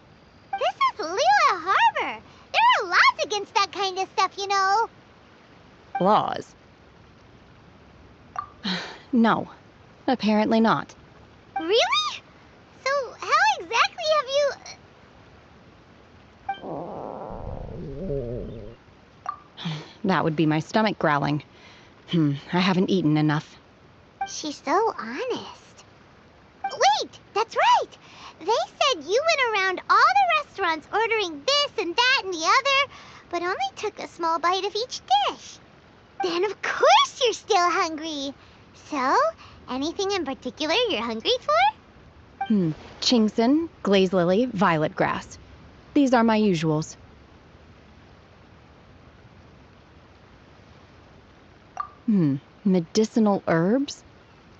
Speaker 7: This is Liyue Harbor. There are laws against that kind of stuff, you know.
Speaker 15: Laws? No, apparently not.
Speaker 7: Really? So how exactly have you...
Speaker 15: That would be my stomach growling. I haven't eaten enough.
Speaker 7: She's so honest. Wait, that's right. They said you went around all the restaurants ordering this and that and the other, but only took a small bite of each dish. Then of course you're still hungry. So, anything in particular you're hungry for?
Speaker 15: Chingson, glaze lily, violet grass. These are my usuals. Medicinal herbs?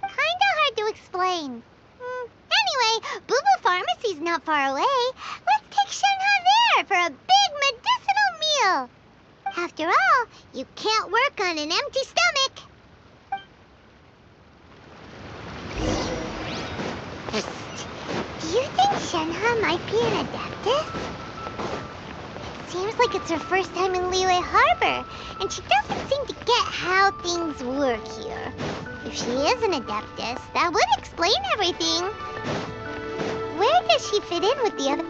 Speaker 7: Kinda hard to explain. Anyway, Boo Boo Pharmacy's not far away. Let's take Shenhe there for a big medicinal meal. After all, you can't work on an empty stomach. Do you think Shenhe might be an adeptus? Seems like it's her first time in Liyue Harbor, and she doesn't seem to get how things work here. If she is an adeptus, that would explain everything. Where does she fit in with the other...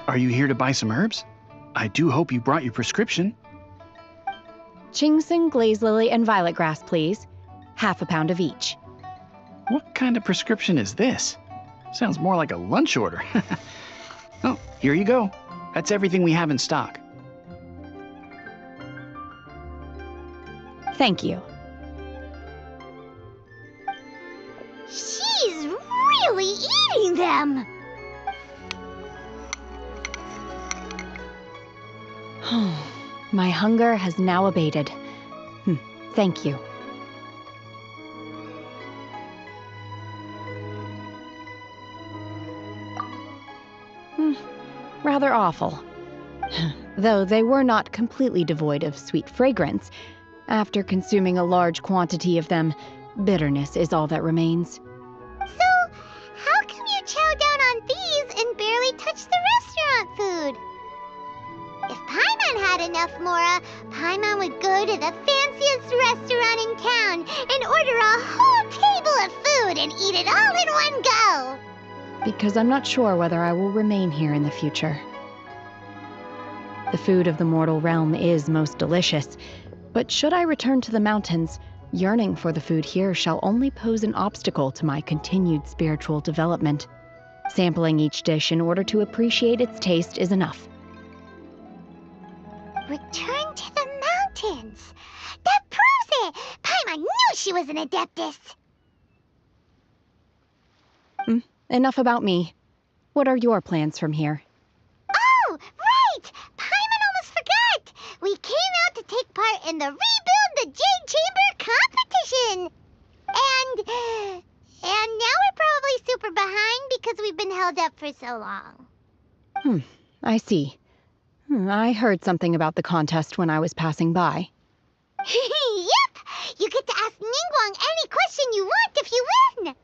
Speaker 4: Are you here to buy some herbs? I do hope you brought your prescription.
Speaker 15: Chingson, glaze lily, and violet grass, please. Half a pound of each.
Speaker 4: What kind of prescription is this? Sounds more like a lunch order. Oh, here you go. That's everything we have in stock.
Speaker 15: Thank you.
Speaker 7: She's really eating them!
Speaker 15: My hunger has now abated. Thank you. Rather awful. Though they were not completely devoid of sweet fragrance. After consuming a large quantity of them, bitterness is all that remains.
Speaker 7: So, how come you chow down on these and barely touch the restaurant food? If Paimon had enough Mora, Paimon would go to the fanciest restaurant in town and order a whole table of food and eat it all in one go.
Speaker 15: Because I'm not sure whether I will remain here in the future. The food of the mortal realm is most delicious, but should I return to the mountains, yearning for the food here shall only pose an obstacle to my continued spiritual development. Sampling each dish in order to appreciate its taste is enough.
Speaker 7: Return to the mountains! That proves it! Paimon knew she was an Adeptus!
Speaker 15: Enough about me. What are your plans from here?
Speaker 7: Oh, right! Paimon almost forgot! We came out to take part in the Rebuild the Jade Chamber competition! And now we're probably super behind because we've been held up for so long.
Speaker 15: I see. I heard something about the contest when I was passing by.
Speaker 7: Yep! You get to ask Ningguang any question you want if you win!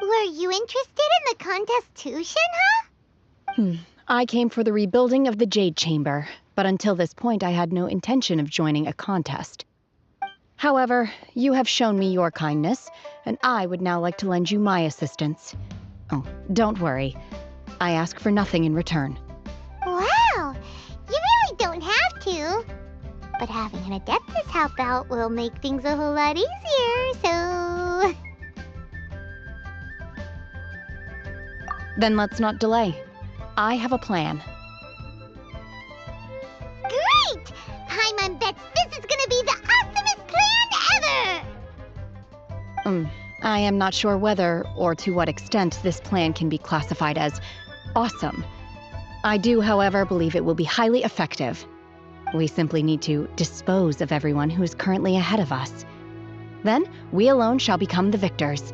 Speaker 7: Were you interested in the contest too, Shenhe?
Speaker 15: I came for the rebuilding of the Jade Chamber, but until this point I had no intention of joining a contest. However, you have shown me your kindness, and I would now like to lend you my assistance. Oh, don't worry. I ask for nothing in return.
Speaker 7: Wow! You really don't have to. But having an Adeptus help out will make things a whole lot easier, so...
Speaker 15: Then let's not delay. I have a plan.
Speaker 7: Great! Paimon bets this is gonna be the awesomest plan ever!
Speaker 15: I am not sure whether or to what extent this plan can be classified as awesome. I do, however, believe it will be highly effective. We simply need to dispose of everyone who is currently ahead of us. Then, we alone shall become the victors.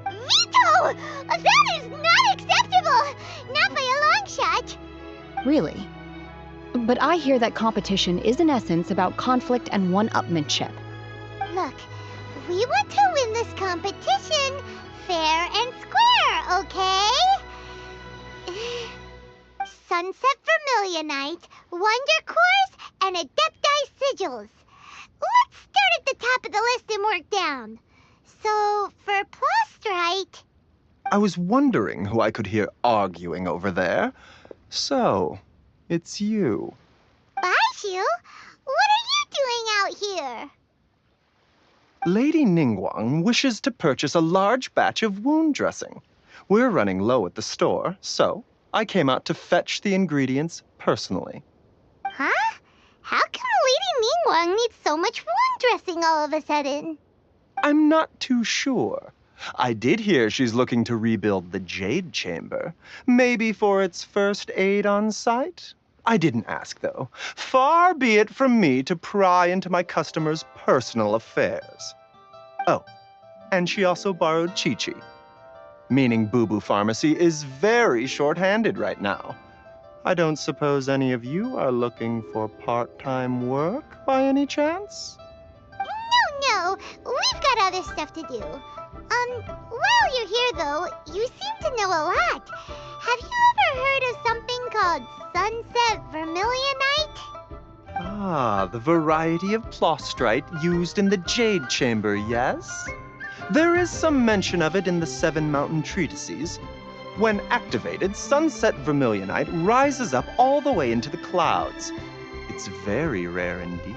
Speaker 7: Veto! That is not acceptable! Not by a long shot!
Speaker 15: Really? But I hear that competition is in essence about conflict and one-upmanship.
Speaker 7: Look, we want to win this competition fair and square, okay? Sunset Vermilionite, Wonder Cores, and Adepti Sigils. Let's start at the top of the list and work down. So, for Plostrite...
Speaker 10: I was wondering who I could hear arguing over there. So, it's you.
Speaker 7: Baishu? What are you doing out here?
Speaker 10: Lady Ningguang wishes to purchase a large batch of wound dressing. We're running low at the store, so I came out to fetch the ingredients personally.
Speaker 7: Huh? How come Lady Ningguang needs so much wound dressing all of a sudden?
Speaker 10: I'm not too sure. I did hear she's looking to rebuild the Jade Chamber. Maybe for its first aid on site? I didn't ask, though. Far be it from me to pry into my customers' personal affairs. Oh, and she also borrowed Chi-Chi. Meaning Boo Boo Pharmacy is very short-handed right now. I don't suppose any of you are looking for part-time work by any chance?
Speaker 7: No, we've got other stuff to do. While you're here though, you seem to know a lot. Have you ever heard of something called Sunset Vermilionite?
Speaker 10: Ah, the variety of plostrite used in the Jade Chamber, yes? There is some mention of it in the Seven Mountain Treatises. When activated, Sunset Vermilionite rises up all the way into the clouds. It's very rare indeed.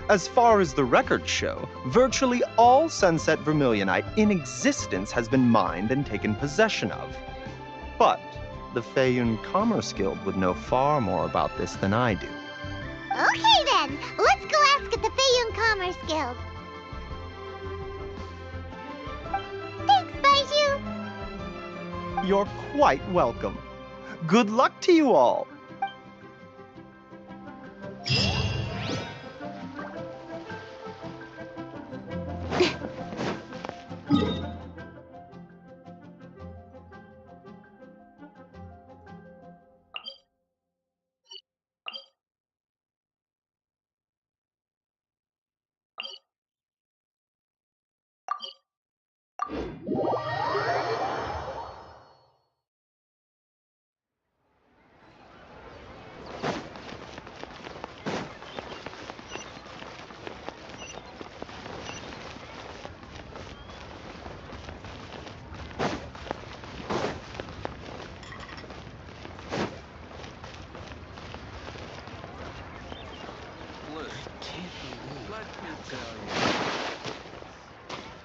Speaker 10: As far as the records show, virtually all Sunset Vermilionite in existence has been mined and taken possession of. But the Feiyun Commerce Guild would know far more about this than I do.
Speaker 7: Okay then, let's go ask at the Feiyun Commerce Guild. Thanks, Baishu.
Speaker 10: You're quite welcome. Good luck to you all.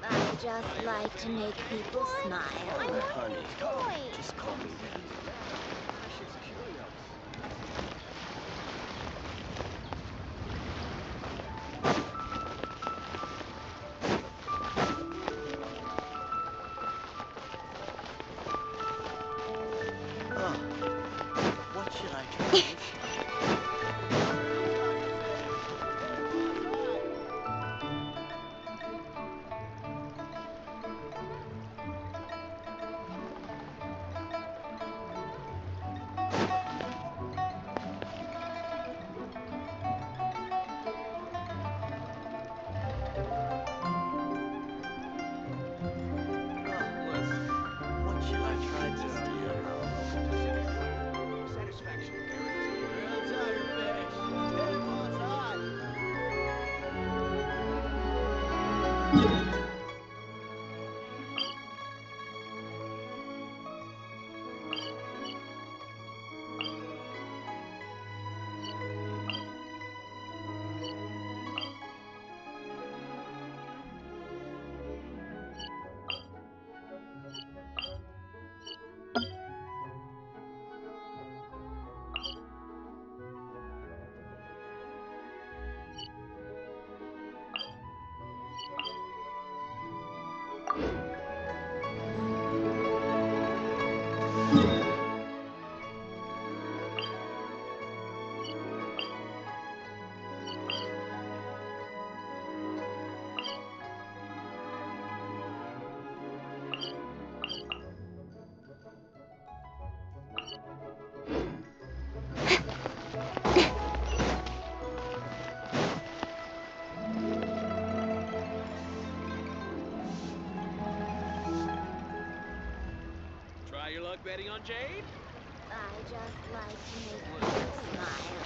Speaker 7: I just like to make people smile. I know, honey,
Speaker 19: Just call me that. What should I try this What should I try this time? Satisfaction guaranteed. Grilled tire finish. Teyvat's hot. Try your luck betting on Jade?
Speaker 7: I just like to make people smile.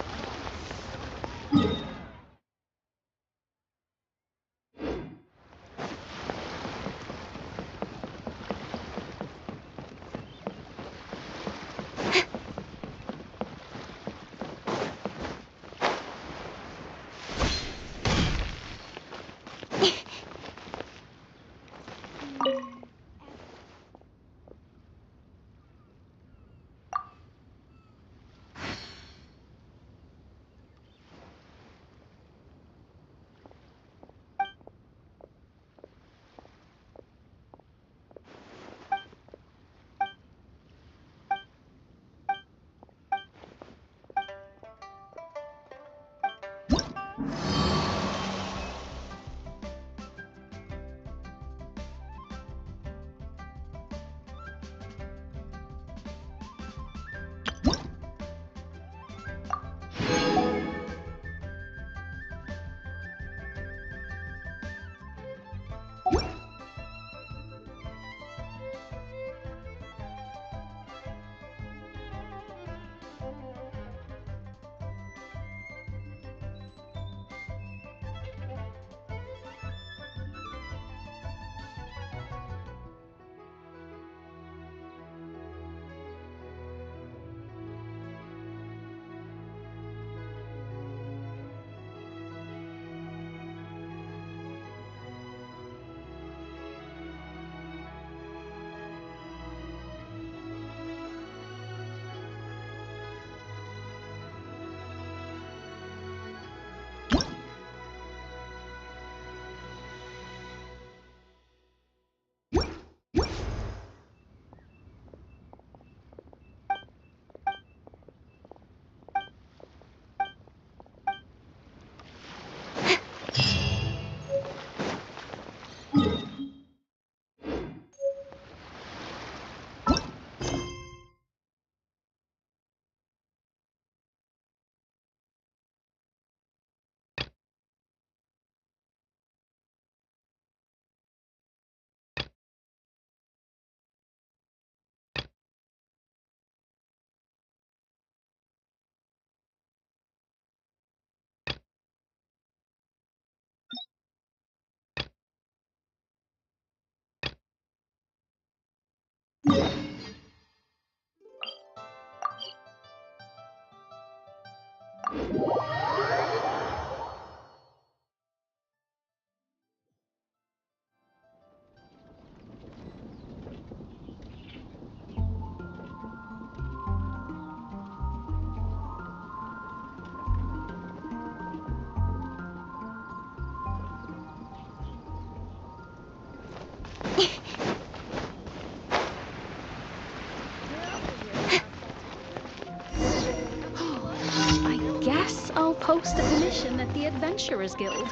Speaker 17: even at the Adventurers Guild.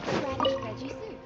Speaker 7: Radish veggie soup.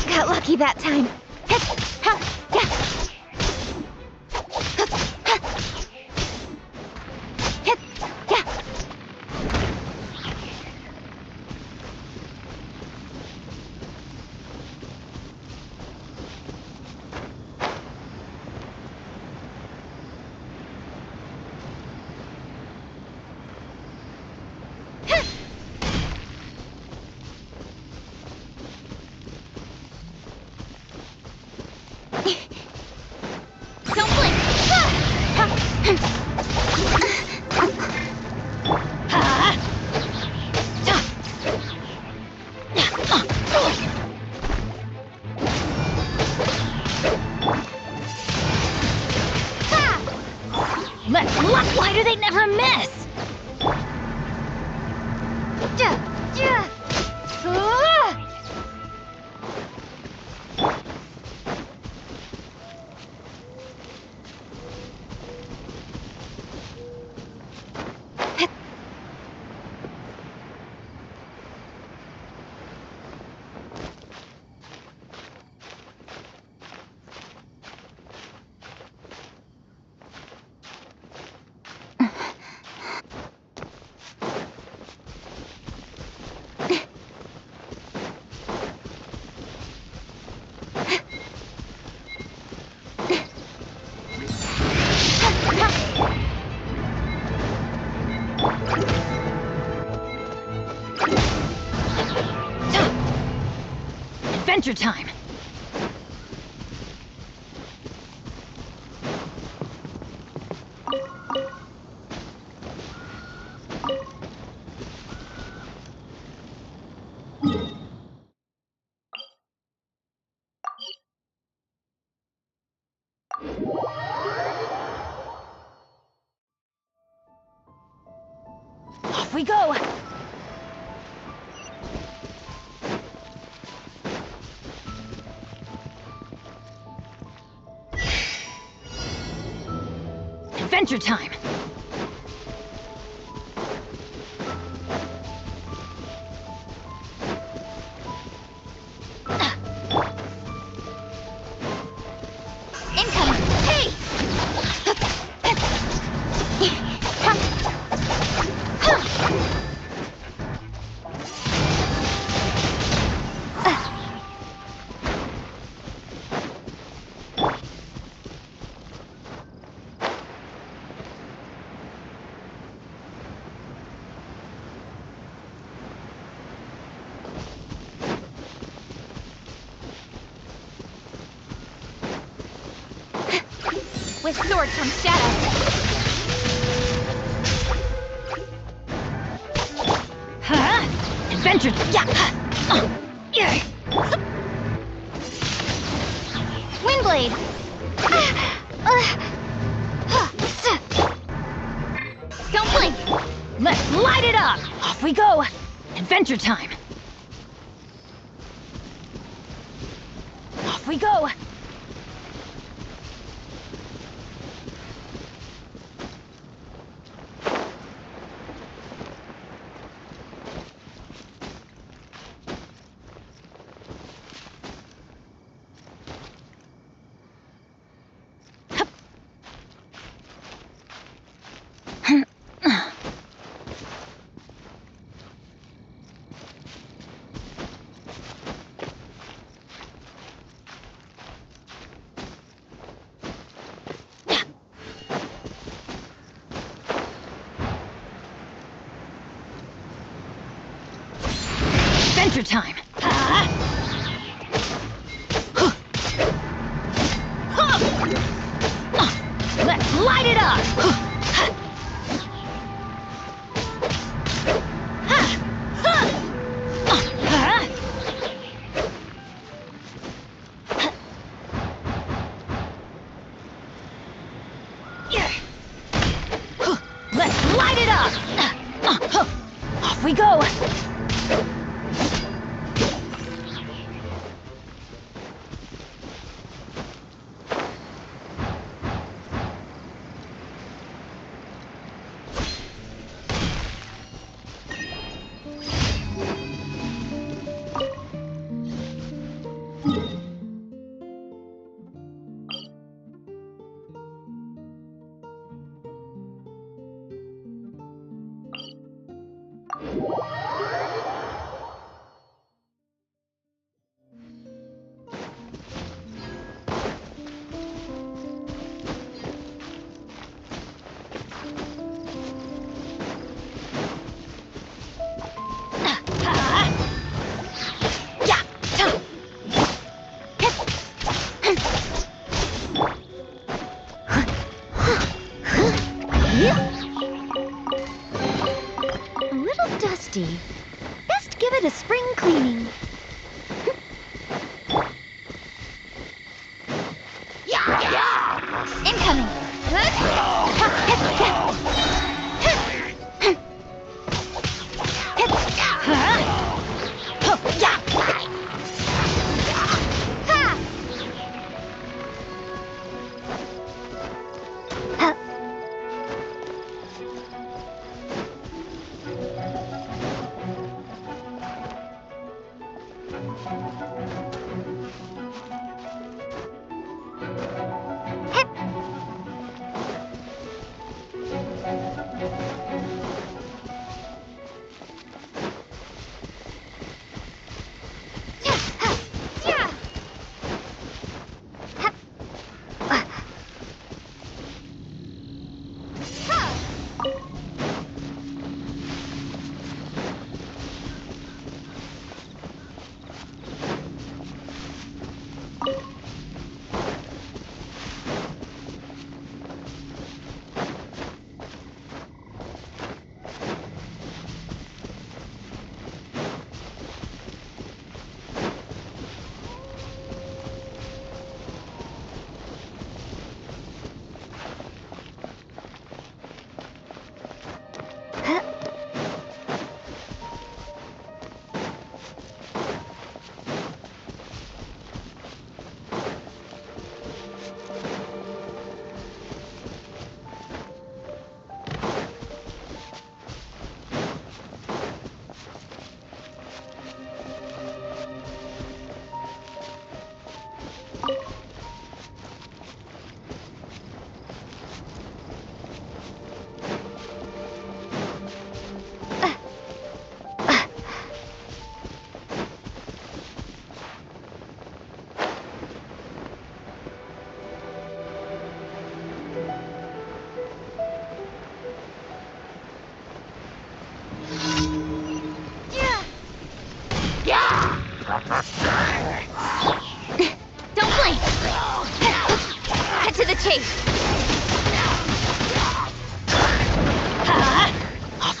Speaker 8: Got lucky that time.
Speaker 7: Why do they never miss?
Speaker 20: Adventure time! Off we go! Adventure time!
Speaker 7: Incoming! Hey! With swords from shadow.
Speaker 20: Huh? Adventure. Yeah.
Speaker 7: Windblade!
Speaker 20: Don't blink! Let's light it up! Off we go! Adventure time! Off we go! Adventure time! Let's light it up! Let's light it up! Off we go!
Speaker 7: A little dusty. Best give it a spring cleaning. Incoming!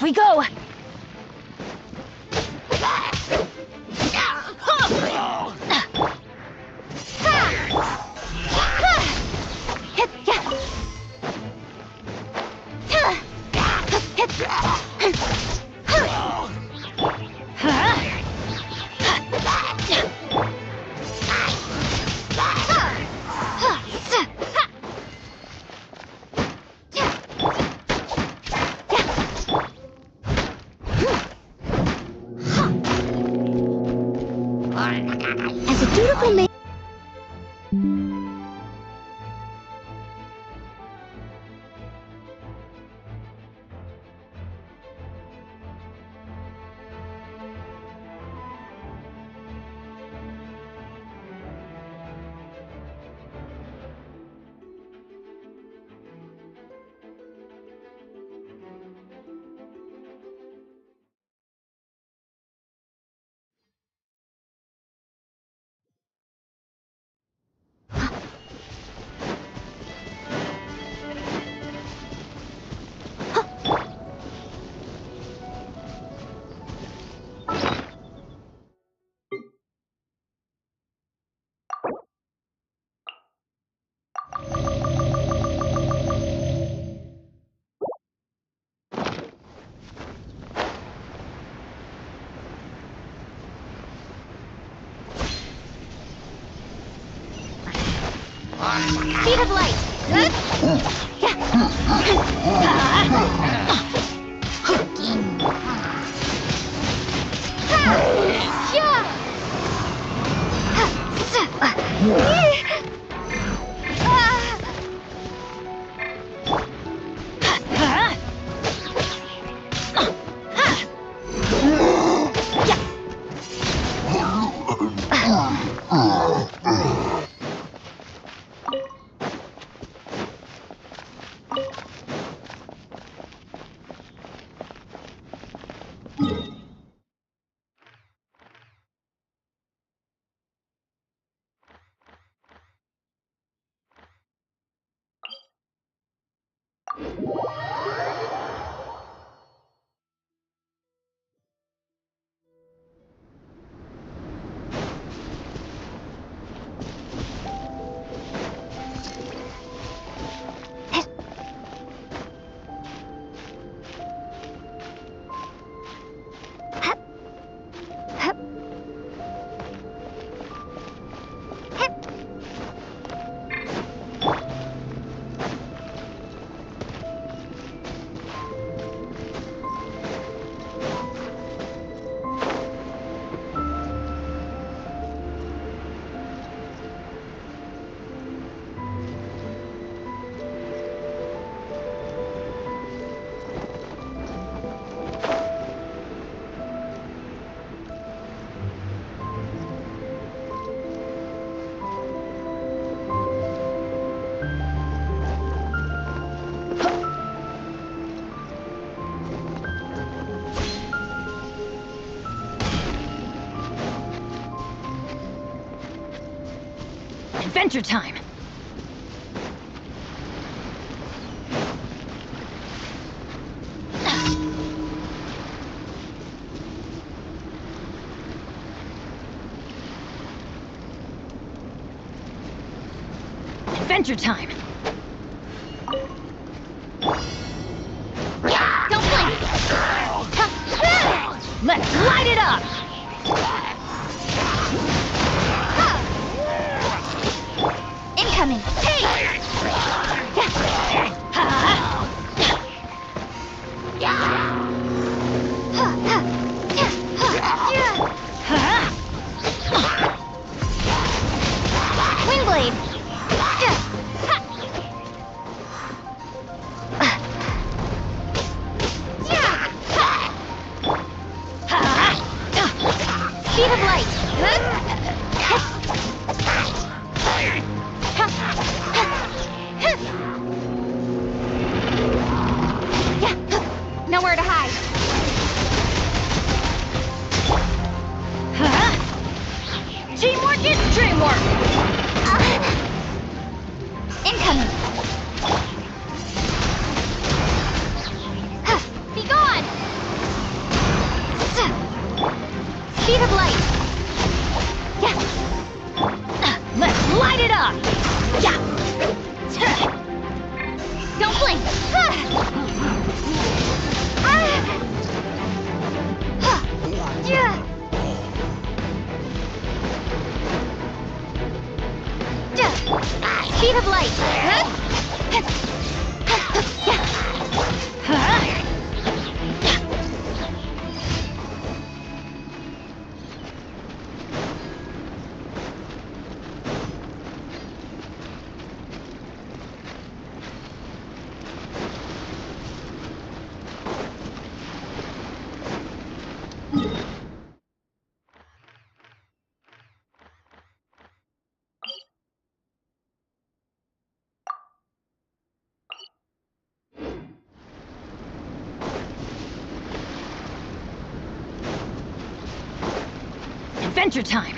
Speaker 20: Off we go!
Speaker 7: As a dutiful man. Speed of light.
Speaker 20: Adventure time! Adventure time!
Speaker 7: Don't blink!
Speaker 20: Let's light it up!
Speaker 7: Incoming! Hey! Windblade!
Speaker 20: Adventure time!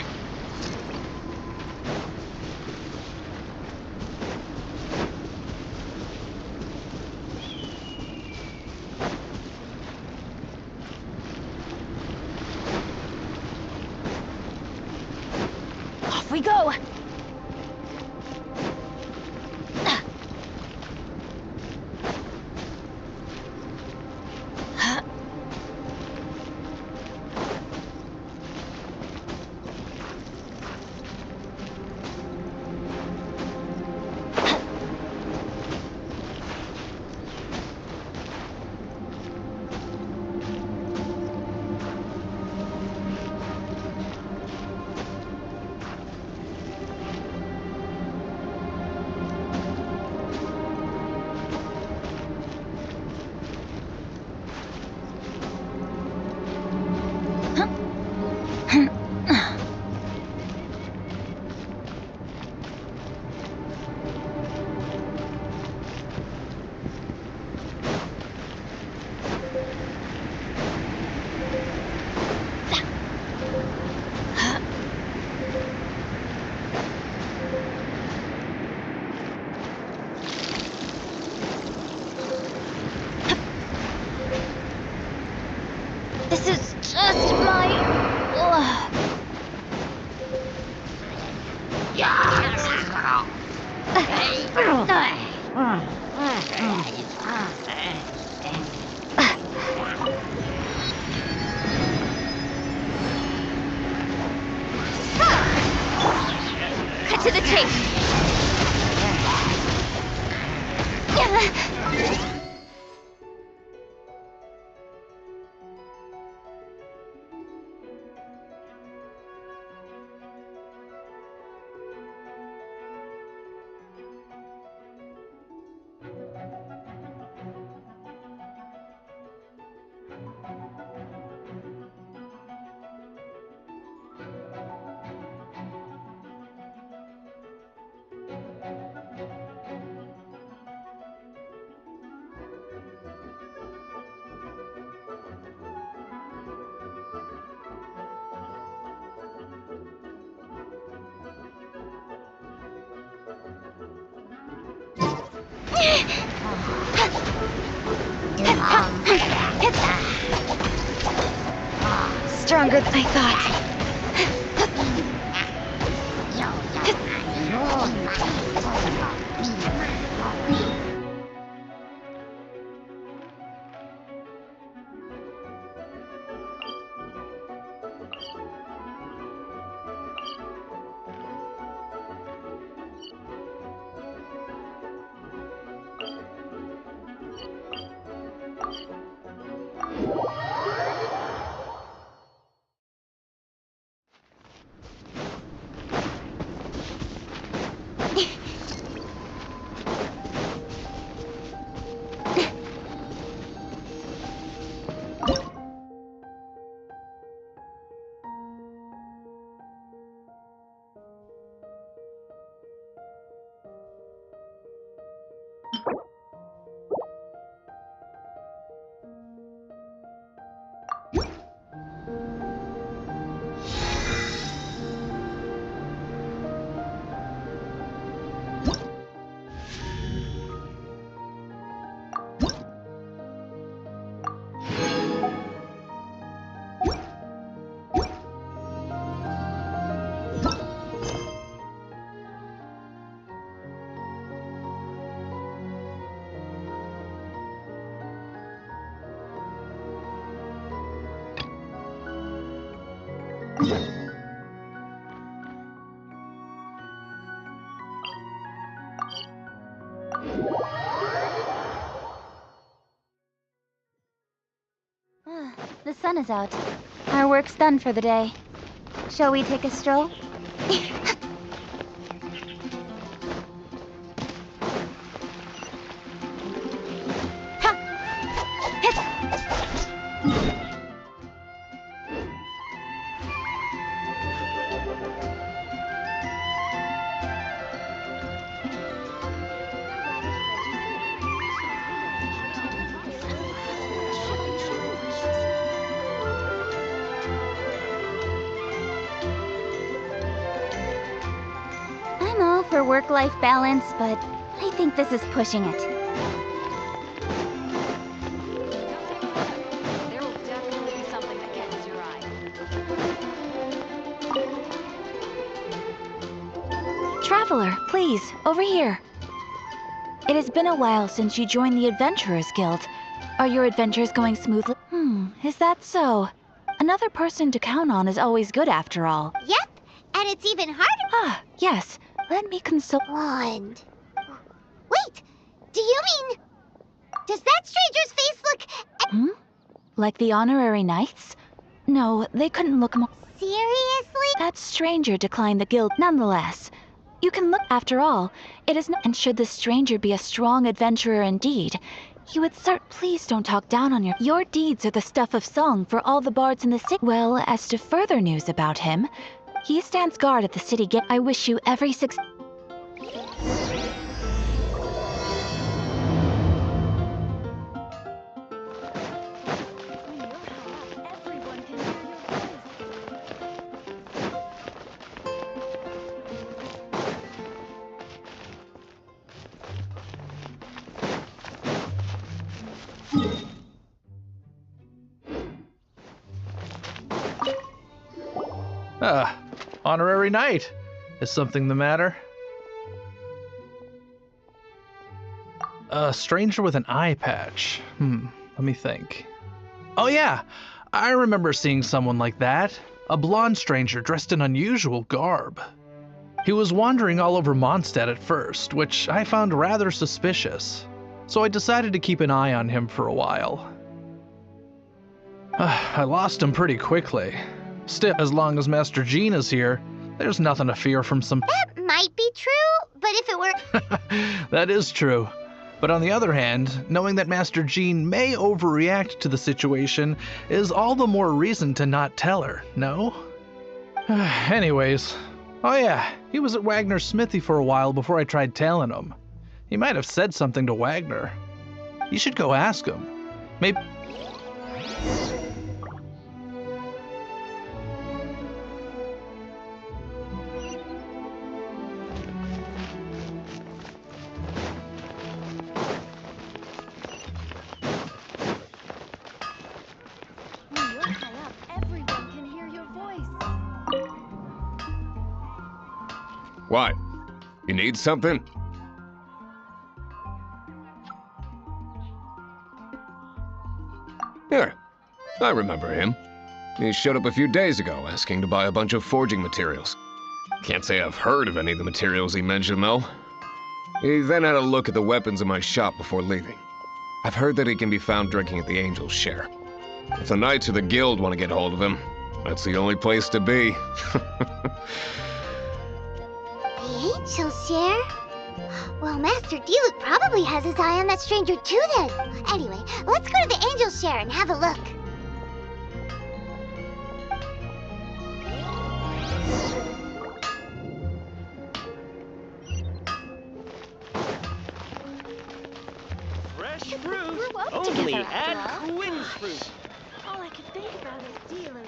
Speaker 20: Off we go! This is just my... Cut to the chase! Stronger than I thought.
Speaker 8: The sun is out. Our work's done for the day. Shall we take a stroll? work-life balance, but I think this is pushing it.
Speaker 20: There will definitely be something that catches your eye.
Speaker 21: Traveler, please, over here. It has been a while since you joined the Adventurers Guild. Are your adventures going smoothly? Is that so? Another person to count on is always good after all.
Speaker 7: Yep, and it's even harder.
Speaker 21: Ah, yes. Let me consult.
Speaker 7: Wand. Wait, do you mean... Does that stranger's face look...
Speaker 21: Like the honorary knights? No, they couldn't look more.
Speaker 7: Seriously?
Speaker 21: That stranger declined the guild nonetheless. You can look after all. It is not. And should the stranger be a strong adventurer indeed, he would please don't talk down on your deeds are the stuff of song for all the bards in the city. Well, as to further news about him, he stands guard at the city gate. I wish you every success.
Speaker 22: Honorary knight. Is something the matter? A stranger with an eye patch. Let me think. Oh yeah, I remember seeing someone like that. A blonde stranger dressed in unusual garb. He was wandering all over Mondstadt at first, which I found rather suspicious. So I decided to keep an eye on him for a while. I lost him pretty quickly. Still, as long as Master Jean is here, there's nothing to fear from some...
Speaker 7: That might be true, but if it were...
Speaker 22: That is true. But on the other hand, knowing that Master Jean may overreact to the situation is all the more reason to not tell her, no? Anyways, oh yeah, he was at Wagner's smithy for a while before I tried tailing him. He might have said something to Wagner. You should go ask him. Maybe...
Speaker 23: What? You need something? Here, I remember him. He showed up a few days ago asking to buy a bunch of forging materials. Can't say I've heard of any of the materials he mentioned, though. He then had a look at the weapons in my shop before leaving. I've heard that he can be found drinking at the Angel's Share. If the Knights or the Guild want to get hold of him, that's the only place to be.
Speaker 7: The Angel's Share? Well, Master Diluc probably has his eye on that stranger too then. Anyway, let's go to the Angel's Share and have a look.
Speaker 14: Fresh fruit, only at Quinn's Fruit.
Speaker 21: All I can think about is Diluc.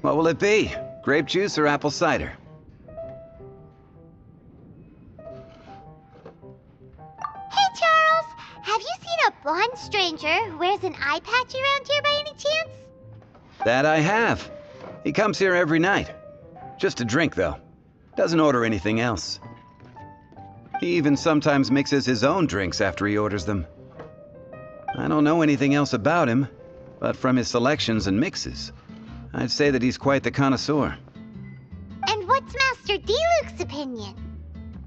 Speaker 5: What will it be? Grape juice or apple cider?
Speaker 7: Hey, Charles! Have you seen a blonde stranger who wears an eye patch around here by any chance?
Speaker 5: That I have. He comes here every night. Just to drink, though. Doesn't order anything else. He even sometimes mixes his own drinks after he orders them. I don't know anything else about him, but from his selections and mixes, I'd say that he's quite the connoisseur.
Speaker 7: And what's Master Diluc's opinion?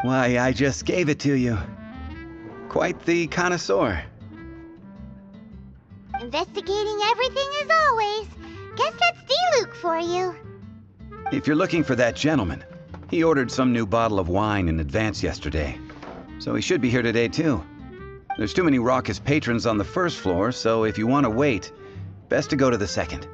Speaker 5: Why, I just gave it to you. Quite the connoisseur.
Speaker 7: Investigating everything as always. Guess that's Diluc for you.
Speaker 5: If you're looking for that gentleman, he ordered some new bottle of wine in advance yesterday. so he should be here today too. There's too many raucous patrons on the first floor, so if you want to wait, best to go to the second.